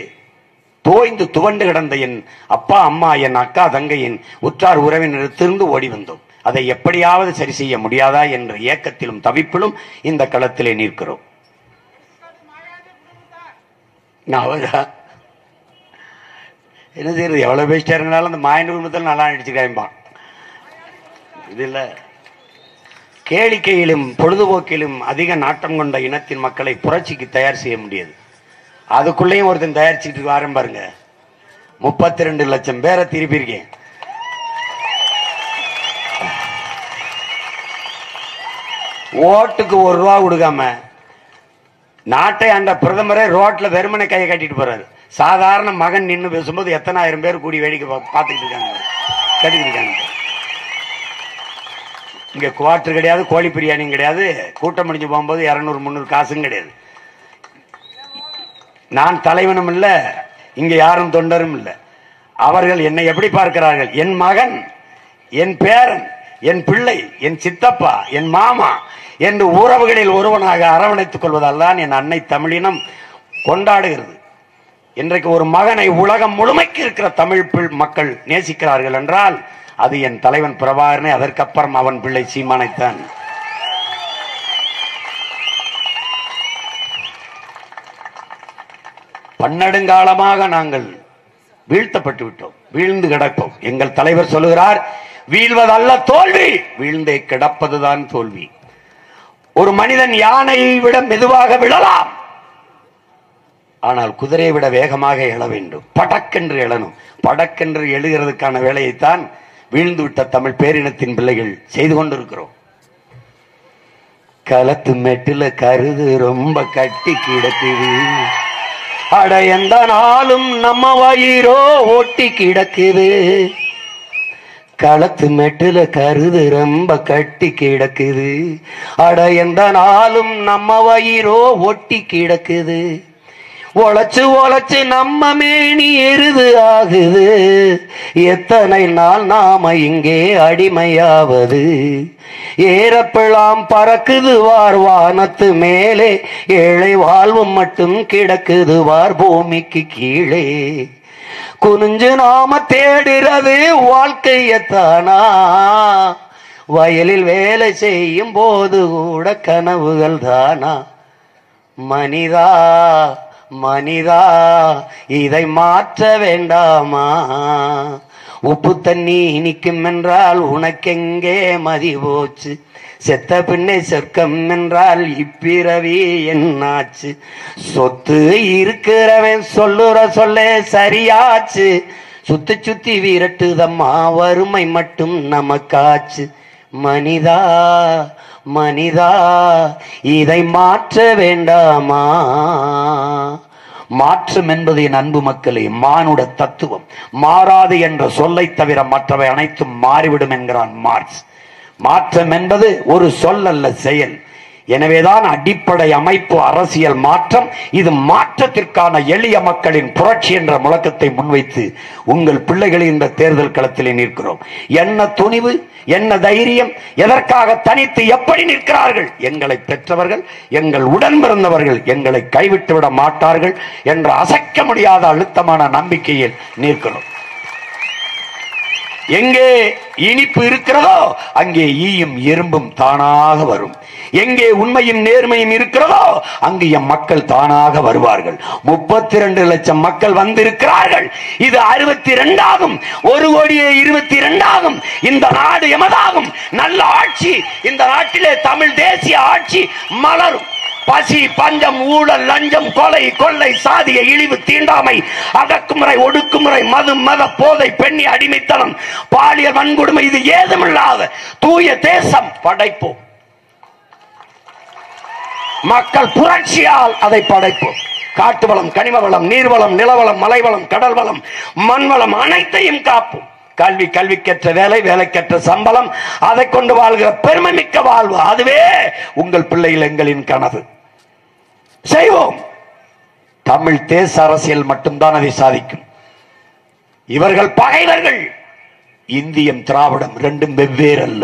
தோய்ந்து துவண்டு கிடந்த என் அப்பா அம்மா, என் அக்கா தங்கையின் உற்றார் உறவினரிடத்திலிருந்து ஓடி வந்தோம். அதை எப்படியாவது சரி செய்ய முடியாதா என்ற ஏக்கத்திலும் தவிப்பிலும் இந்த களத்திலே நிற்கிறோம். என்ன செய்யறது, எவ்வளவு பேசிட்டாருங்கனாலும் அந்த மாயன் குடும்பத்தில் நல்லா நடிச்சுக்காய்பான். இது இல்ல, கேளிக்கையிலும் பொழுதுபோக்கிலும் அதிக நாட்டம் கொண்ட இனத்தின் மக்களை புரட்சிக்கு தயார் செய்ய முடியாது. அதுக்குள்ளேயும் ஒருத்தன் தயாரிச்சுட்டு வாரம் பாருங்க. 32 லட்சம் பேரை திருப்பியிருக்கேன். ஓட்டுக்கு 1 ரூபா கொடுக்காம நாட்டை ஆண்ட பிரதமரே ரோட்ல வெறுமனை கையை கட்டிட்டு போறாரு. சாதாரண மகன் நின்று பேசும்போது எத்தனை ஆயிரம் பேர் கூடி வேடிக்கை பார்த்துக்கிட்டு இருக்காங்க, கட்டிக்கிட்டு இருக்காங்க. இங்க குவார்டர் கிடையாது, கோழி பிரியாணியும் கிடையாது, கூட்டம் முடிஞ்சு போகும்போது 200-300 காசும் கிடையாது. நான் தலைவனும் இல்ல, இங்க யாரும் தொண்டரும் இல்ல. அவர்கள் என்னை எப்படி பார்க்கிறார்கள்? என் மகன், என் பேரன், என் பிள்ளை, என் சித்தப்பா, என் மாமா என்று உறவுகளில் ஒருவனாக அரவணைத்துக் கொள்வதால் தான் என் அன்னை தமிழினம் கொண்டாடுகிறது. இன்றைக்கு ஒரு மகனை உலகம் முழுமைக்கு இருக்கிற தமிழ் மக்கள் நேசிக்கிறார்கள் என்றால் அது என் தலைவன் பிரபாகரனை, அதற்கப்புறம் அவன் பிள்ளை சீமானைத்தான். பன்னெடுங்காலமாக நாங்கள் வீழ்த்தப்பட்டு விட்டோம், வீழ்ந்து கிடப்போம். எங்கள் தலைவர் சொல்லுகிறார், வீழ்வதல்ல தோல்வி, வீழ்ந்தே கிடப்பதுதான் தோல்வி. ஒரு மனிதன் யானையை விட மெதுவாக விழலாம், ஆனால் குதிரையை விட வேகமாக எழ வேண்டும். படக்கென்று எழணும். படக்கென்று எழுகிறதுக்கான வேலையைத்தான் வீழ்ந்து விட்ட தமிழ் பேரினத்தின் பிள்ளைகள் செய்து கொண்டிருக்கிறோம். களத்து மெட்டில கருது ரொம்ப கட்டி கிடக்குது, அட எந்த நாளும் நம்ம வயிறோ ஒட்டி கிடக்குது. களத்து மெட்டுல கருது ரொம்ப கட்டி கிடக்குது, அட எந்த நாளும் நம்ம வயிறோ ஒட்டி கிடக்குது. உழைச்சு உழைச்சு நம்ம மேனி எருது ஆகுது, எத்தனை நாள் நாம இங்கே அடிமையாவது. ஏறப்பெல்லாம் பறக்குது வார் வானத்து மேலே, ஏழை வாழ்வும் மட்டும் கிடக்குது வார் பூமிக்கு கீழே. குனிஞ்சு நாம தேடுறது வாழ்க்கையத்தானா, வயலில் வேலை செய்யும் போது கூட கனவுகள் தானா. மனிதா மனிதா இதை மாற்ற வேண்டாமா, உப்பு தண்ணி இனிக்கும் என்றால் உனக்கெங்கே மதி போச்சு, செத்த பின்னே சொர்க்கம் என்றால் இப்பிறவி என்னாச்சு. சொத்து இருக்கிறவன் சொல்லுற சொல்லே சரியாச்சு, சுத்தி சுத்தி விரட்டுதம்மா வறுமை மட்டும் நமக்காச்சு. மனிதா மனிதா இதை மாற்ற வேண்டாமா. மாற்றம் என்பது என் அன்பு மக்களே மானுட தத்துவம். மாறாது என்ற சொல்லை தவிர மற்றவை அனைத்தும் மாறிவிடும் என்கிறான் மார்க்ஸ். மாற்றம் என்பது ஒரு சொல் அல்ல, செயல். எனவேதான் அடிப்படை அமைப்பு அரசியல் மாற்றம். இது மாற்றத்திற்கான எளிய மக்களின் புரட்சி என்ற முழக்கத்தை முன்வைத்து உங்கள் பிள்ளைகளை இந்த தேர்தல் களத்திலே நிற்கிறோம். என்ன துணிவு, என்ன தைரியம், எதற்காக தனித்து எப்படி நிற்கிறார்கள்? எங்களை பெற்றவர்கள், எங்கள் உடன் பிறந்தவர்கள் எங்களை கைவிட்டு விட மாட்டார்கள் என்ற அசைக்க முடியாத அழுத்தமான நம்பிக்கையில் நிற்கிறோம். எங்கே இனிப்பு இருக்கிறதோ அங்கே ஈயும் எறும்பும் தானாக வரும். எங்கே உண்மையும் நேர்மையும் இருக்கிறதோ அங்கு எம் மக்கள் தானாக வருவார்கள். 32 லட்சம் மக்கள் வந்திருக்கிறார்கள். இது 62 ஆகும். 1,22,00,000 ஆகும். இந்த நாடு எமதாகும். நல்ல ஆட்சி இந்த நாட்டிலே தமிழ் தேசிய ஆட்சி மலரும். பசி, பஞ்சம், ஊழல், லஞ்சம், கொலை, கொள்ளை, சாதிய இழிவு, தீண்டாமை, அடக்குமுறை, ஒடுக்குமுறை, மது, மத, போதை, பெண்ணி அடிமைத்தனம், பாலியல் வன்கொடுமை, இது ஏதுமில்லாத தூய தேசம் படைப்போம். மக்கள் புரட்சியால் அதை படைப்போம். காட்டு வளம், கனிம வளம், நீர்வளம், நிலவளம், மலைவளம், கடல் வளம், மண் வளம் அனைத்தையும் காப்போம். கல்வி, கல்விக்கற்ற வேலை, வேலைக்கற்ற சம்பளம், அதை கொண்டு வாழ்கிற பெருமை மிக்க வாழ்வு, அதுவே உங்கள் பிள்ளைகள் எங்களின் கனவு. செய்வோம். தமிழ் தேச அரசியல் மட்டும்தான் அதை சாதிக்கும். இவர்கள் பகைவர்கள். இந்தியம் திராவிடம் ரெண்டும் வெவ்வேறு அல்ல.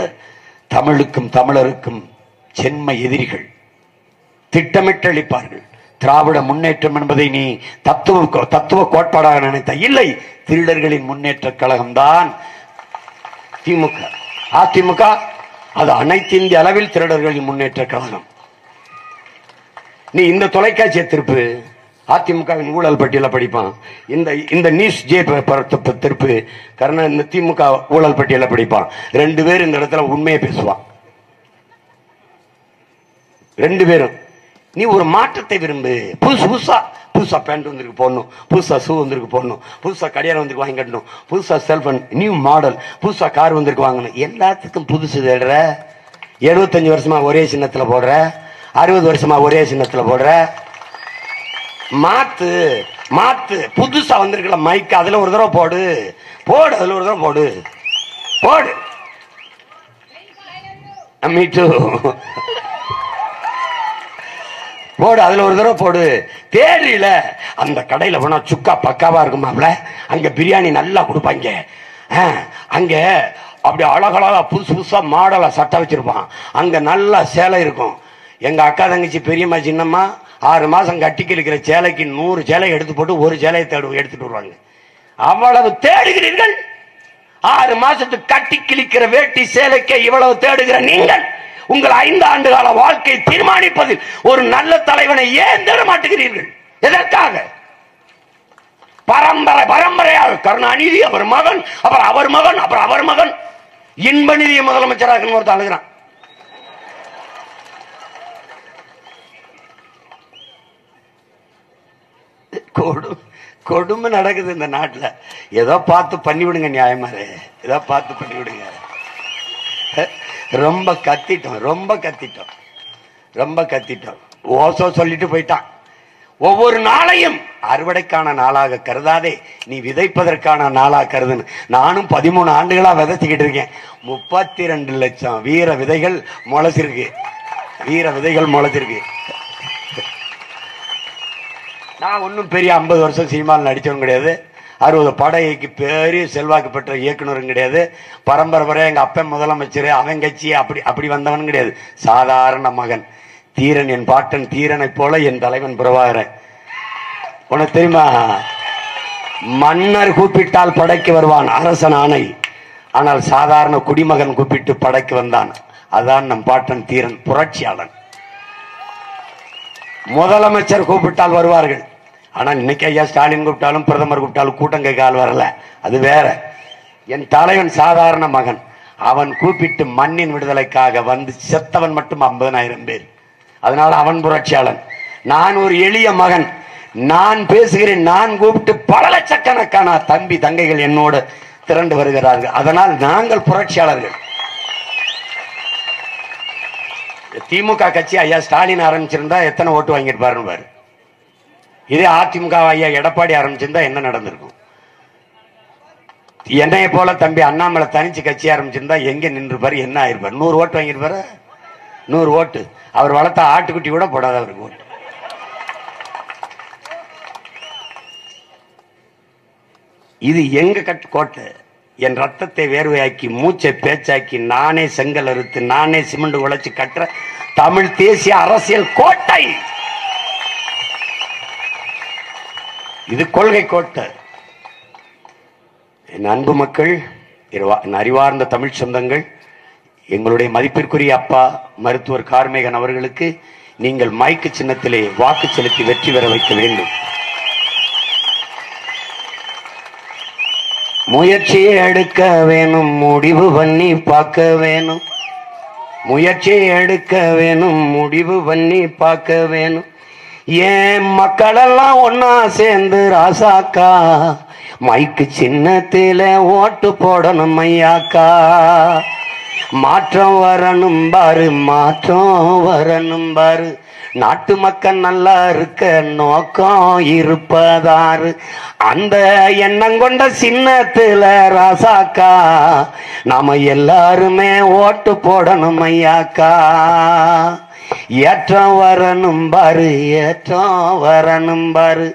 தமிழுக்கும் தமிழருக்கும் சென்ம எதிரிகள். திட்டமிட்டு அளிப்பார்கள். திராவிட முன்னேற்றம் என்பதை நீ தத்துவ கோட்பாடாக நினைத்த இல்லை. திருடர்களின் முன்னேற்ற கழகம்தான் திமுக. அதிமுக அது அனைத்து இந்திய அளவில் திருடர்களின் முன்னேற்ற கழகம். நீ இந்த தொலைக்காட்சியை திருப்பு, அதிமுகவின் ஊழல் பட்டியல படிப்பான். இந்த நியூஸ் ஜே திருப்பு, கருணா இந்த திமுக ஊழல் பட்டியல படிப்பான். ரெண்டு பேரும் இந்த இடத்துல உண்மையை பேசுவான். ரெண்டு பேரும். நீ ஒரு மாற்றத்தை விரும்பு. புதுசா பேண்ட் வந்திருக்கு போடணும், புதுசா ஷூ வந்திருக்கு போடணும், புதுசா கடியாரம் வந்திருக்கு வாங்கி கட்டணும், புதுசா செல்போன் நியூ மாடல், புதுசா கார் வந்திருக்கு வாங்கணும். எல்லாத்துக்கும் புதுசு தேடுற. 75 வருஷமா ஒரே சின்னத்துல போடுற, 60 வருஷமா ஒரே சின்னத்துல போடுற. மாத்து மாத்து. புதுசா வந்திருக்கல மைக், அதுல ஒரு தடவை போடு போடு, அதுல ஒரு தடவை போடு போடு. மீட்டு போடு, அதுல ஒரு தடவை போடு. தேடில அந்த கடையில போனா சுக்கா பக்காவா இருக்குமாப்ல, அங்க பிரியாணி நல்லா கொடுப்பாங்க, அங்க அப்படி அழகழகா புதுசு புதுசா மாடலா சட்டை வச்சிருப்பான், அங்க நல்லா சேலை இருக்கும். எங்க அக்கா தங்கச்சி பெரியம்மா சின்னம்மா 6 மாசம் கட்டி கிழிக்கிற சேலைக்கு 100 சேலை எடுத்து போட்டு ஒரு சேலையை எடுத்துட்டு வருவாங்க. அவ்வளவு தேடுகிறீர்கள். 6 மாசத்துக்கு கட்டி கிழிக்கிற வேட்டி சேலைக்கு இவ்வளவு தேடுகிற நீங்கள் உங்கள் 5 ஆண்டு கால வாழ்க்கை தீர்மானிப்பதில் ஒரு நல்ல தலைவனை ஏன் தேட மாட்டுகிறீர்கள்? எதற்காக? பரம்பரை பரம்பரையாக கருணாநிதி, அவர் மகன், அப்புறம் அவர் மகன், அப்புறம் அவர் மகன், இன்ப நிதிய முதலமைச்சராக ஒருத்தர் அழுகிறான். கொடுமை நடக்குது இந்த நாட்டில். ஏதோ பார்த்து பண்ணிவிடுங்க, நியாயமாரு ஏதோ பார்த்து பண்ணிவிடுங்க. ரொம்ப கத்திட்டோம். ஓசோ சொல்லிட்டு போயிட்டான். ஒவ்வொரு நாளையும் அறுவடைக்கான நாளாக கருதாதே, நீ விதைப்பதற்கான நாளாக கருதுன்னு. நானும் 13 ஆண்டுகளா விதைச்சுக்கிட்டு இருக்கேன். 32 லட்சம் வீர விதைகள் முளைச்சிருக்கு. நான் ஒன்னும் பெரிய 50 வருஷம் சினிமாவில் நடிச்சவன் கிடையாது. 60 படைக்கு பெரிய செல்வாக்கு பெற்ற இயக்குனரும் கிடையாது. பரம்பரை எங்க அப்பன் முதலமைச்சர், அவன் கட்சி அப்படி வந்தவன் கிடையாது. சாதாரண மகன். தீரன், என் பாட்டன் தீரனை போல என் தலைவன் பிரபாகரன். உனக்கு தெரியுமா, மன்னர் கூப்பிட்டால் படைக்கு வருவான், அரசன் ஆணை. ஆனால் சாதாரண குடிமகன் கூப்பிட்டு படைக்கு வந்தான். அதான் நம் பாட்டன் தீரன், புரட்சியாளன். முதலமைச்சர் கூப்பிட்டால் வருவார்கள். ஆனால் இன்னைக்கு ஐயா ஸ்டாலின் கூப்பிட்டாலும் பிரதமர் கூப்பிட்டாலும் கூட்டம் கேட்க ஆள் வரல, அது வேற. என் தலைவன் சாதாரண மகன். அவன் கூப்பிட்டு மண்ணின் விடுதலைக்காக வந்து செத்தவன் மட்டும் 50,000 பேர். அதனால அவன் புரட்சியாளன். நான் ஒரு எளிய மகன். நான் பேசுகிறேன். நான் கூப்பிட்டு பல லட்சக்கணக்கான தம்பி தங்கைகள் என்னோடு திரண்டு வருகிறார்கள். அதனால் நாங்கள் புரட்சியாளர்கள். திமுக கட்சி ஐயா ஸ்டாலின் ஆரம்பிச்சிருந்தா எத்தனை ஓட்டு வாங்கியிருப்பாருன்னு பாரு. இதே அதிமுக ஐயா எடப்பாடி ஆரம்பிச்சிருந்தா என்ன நடந்திருக்கும்? என்னைய போல தம்பி அண்ணாமலை தனிச்சு கட்சி ஆரம்பிச்சிருந்தா எங்க நின்றுப்பாரு, என்ன ஆயிருப்பாரு? 100 ஓட்டு வாங்கியிருப்பாரு. 100 ஓட்டு. அவர் வளர்த்த ஆட்டுக்குட்டி கூட போடாத அவருக்கு ஓட்டு. இது எங்க கோட்டை. என் ரத்தத்தை வேர்வையாக்கி மூச்சை பேச்சாக்கி நானே செங்கல் அறுத்து நானே சிமெண்ட் உழைச்சு கட்டுற தமிழ் தேசிய அரசியல் கோட்டை. இது கொள்கை கோட்டை. என் அன்பு மக்கள், அறிவார்ந்த தமிழ் சொந்தங்கள், எங்களுடைய மதிப்பிற்குரிய அப்பா மருத்துவர் கார்மேகன் அவர்களுக்கு நீங்கள் மைக்கு சின்னத்திலே வாக்கு செலுத்தி வெற்றி பெற வைக்க வேண்டும். முயற்சியை எடுக்க வேணும், முடிவு பண்ணி பார்க்க வேணும். முயற்சியை எடுக்க வேணும், முடிவு பண்ணி பார்க்க வேணும். ஏன் மக்களெல்லாம் ஒன்னா சேர்ந்து ராசாக்கா மைக்கு சின்னத்தில ஓட்டு போடணும் ஐயாக்கா. மாற்றம் வரணும் பாரு, மாற்றம் வரணும் பாரு. நாட்டு மக்கள் நல்லா இருக்க நோக்கம் இருப்பதாரு. அந்த எண்ணம் கொண்ட சின்னத்துல ராசாக்கா நாம எல்லாருமே ஓட்டு போடணும் ஐயாக்கா. ஏற்றம் வரணும் பாரு, ஏற்றம் வரணும் பாரு,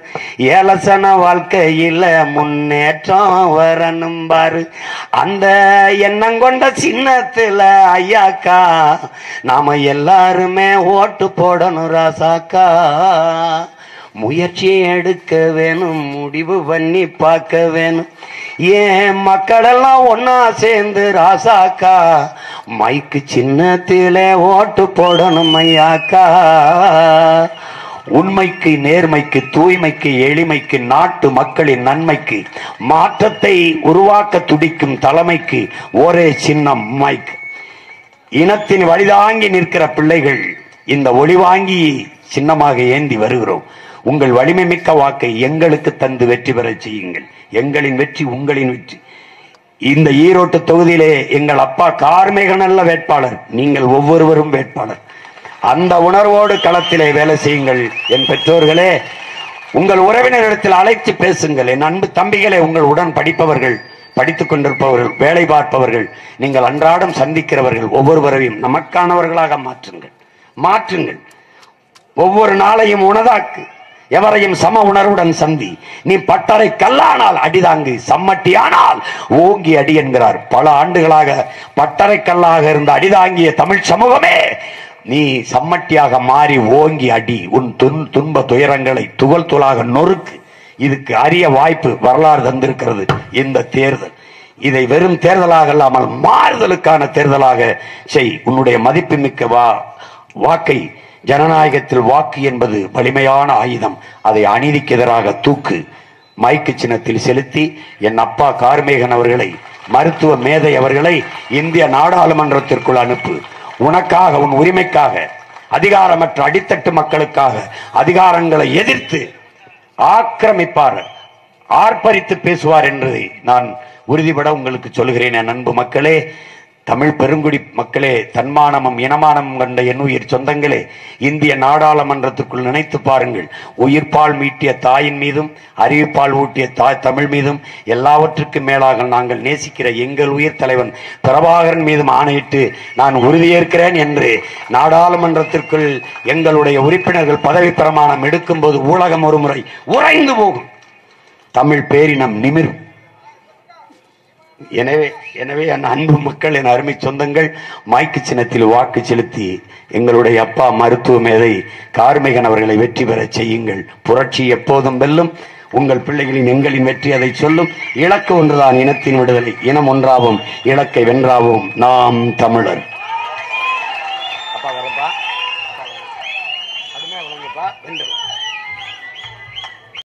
ஏலசன வாழ்க்கையில முன்னேற்றம் வரணும் பாரு. அந்த எண்ணம் கொண்ட சின்னத்துல ஐயாக்கா நாம எல்லாருமே ஓட்டு போடணும் ராசாக்கா. முயற்சி எடுக்க வேணும், முடிவு பண்ணி பார்க்க வேணும். ஏன் மக்களெல்லாம் ஒன்னா சேர்ந்து ராசாக்கா மைக்கு சின்னத்திலே ஓட்டு போடணும் ஐயாக்கா. உண்மைக்கு, நேர்மைக்கு, தூய்மைக்கு, எளிமைக்கு, நாட்டு மக்களின் நன்மைக்கு, மாற்றத்தை உருவாக்க துடிக்கும் தலைமைக்கு ஒரே சின்னம் மைக். இனத்தின் வழிதாங்கி நிற்கிற பிள்ளைகள் இந்த ஒளிவாங்கி சின்னமாக ஏந்தி வருகிறோம். உங்கள் வலிமை மிக்க வாக்கை எங்களுக்கு தந்து வெற்றி பெற செய்யுங்கள். எங்களின் வெற்றி உங்களின் வெற்றி. இந்த ஈரோட்டு தொகுதியிலே எங்கள் அப்பா கார்மேகன் நல்ல வேட்பாளர், நீங்கள் ஒவ்வொருவரும் வேட்பாளர். அந்த உணர்வோடு களத்திலே வேலை செய்யுங்கள். என் பெற்றோர்களே, உங்கள் உறவினரிடத்தில் அழைத்து பேசுங்கள். என் அன்பு தம்பிகளே, உங்கள் உடன் படிப்பவர்கள், படித்துக் கொண்டிருப்பவர்கள், வேலை பார்ப்பவர்கள், நீங்கள் அன்றாடம் சந்திக்கிறவர்கள், ஒவ்வொருவரையும் நமக்கானவர்களாக மாற்றுங்கள். ஒவ்வொரு நாளையும் உணதாக்கு. எவரையும் சம உணர்வுடன் சந்தி. நீ பட்டறை கல்லானால் அடிதாங்கு, சம்மட்டியானால் ஓங்கி அடி என்கிறார். பல ஆண்டுகளாக பட்டறை கல்லாக இருந்த அடிதாங்கிய தமிழ் சமூகமே, நீ சம்மட்டியாக மாறி ஓங்கி அடி. உன் துன்ப துயரங்களை துகள் துளாக நொறுக்கு. இதுக்கு அரிய வாய்ப்பு வரலாறு தந்திருக்கிறது இந்த தேர்தல். இதை வெறும் தேர்தலாக இல்லாமல் மாறுதலுக்கான தேர்தலாக செய். உன்னுடைய மதிப்புமிக்க வாக்கை, ஜனநாயகத்தில் வாக்கு என்பது வலிமையான ஆயுதம், அதை அநீதிக்கு எதிராக தூக்கு. மைக்கு சின்னத்தில் செலுத்தி என் அப்பா கார்மேகன் அவர்களை, மருத்துவ மேதை அவர்களை இந்திய நாடாளுமன்றத்திற்குள் அனுப்பு. உனக்காக, உன் உரிமைக்காக, அதிகாரமற்ற அடித்தட்டு மக்களுக்காக அதிகாரங்களை எதிர்த்து ஆக்கிரமிப்பார், ஆர்ப்பரித்து பேசுவார் என்று நான் உறுதிபட உங்களுக்கு சொல்கிறேன். என் அன்பு மக்களே, தமிழ் பெருங்குடி மக்களே, தன்மானமும் இனமானமும் கண்ட என் உயிர் சொந்தங்களே, இந்திய நாடாளுமன்றத்துக்குள் நினைத்து பாருங்கள். உயிர்ப்பால் மீட்டிய தாயின் மீதும் அறிவிப்பால் ஊட்டிய தாய் தமிழ் மீதும் எல்லாவற்றுக்கும் மேலாக நாங்கள் நேசிக்கிற எங்கள் உயிர் தலைவன் பிரபாகரன் மீதும் ஆணையிட்டு நான் உறுதியேற்கிறேன் என்று நாடாளுமன்றத்திற்குள் எங்களுடைய உறுப்பினர்கள் பதவி பிரமாணம் எடுக்கும் போது ஊடகம் ஒரு முறை உறைந்து போகும். தமிழ் பேரினம் நிமிரும். எனவே என் அன்பு மக்கள், என் அருமை சொந்தங்கள், மைக்கு சின்னத்தில் வாக்கு செலுத்தி எங்களுடைய அப்பா மருத்துவ மேதை கார்மேகன் அவர்களை வெற்றி பெற செய்யுங்கள். புரட்சி எப்போதும் வெல்லும். உங்கள் பிள்ளைகளின் எங்களின் வெற்றி அதை சொல்லும். இலக்கு ஒன்றுதான், இனத்தின் விடுதலை. இனம் ஒன்றாவும் இலக்கை வென்றாவும் நாம் தமிழர். அப்பா வரப்பா, அடுமையா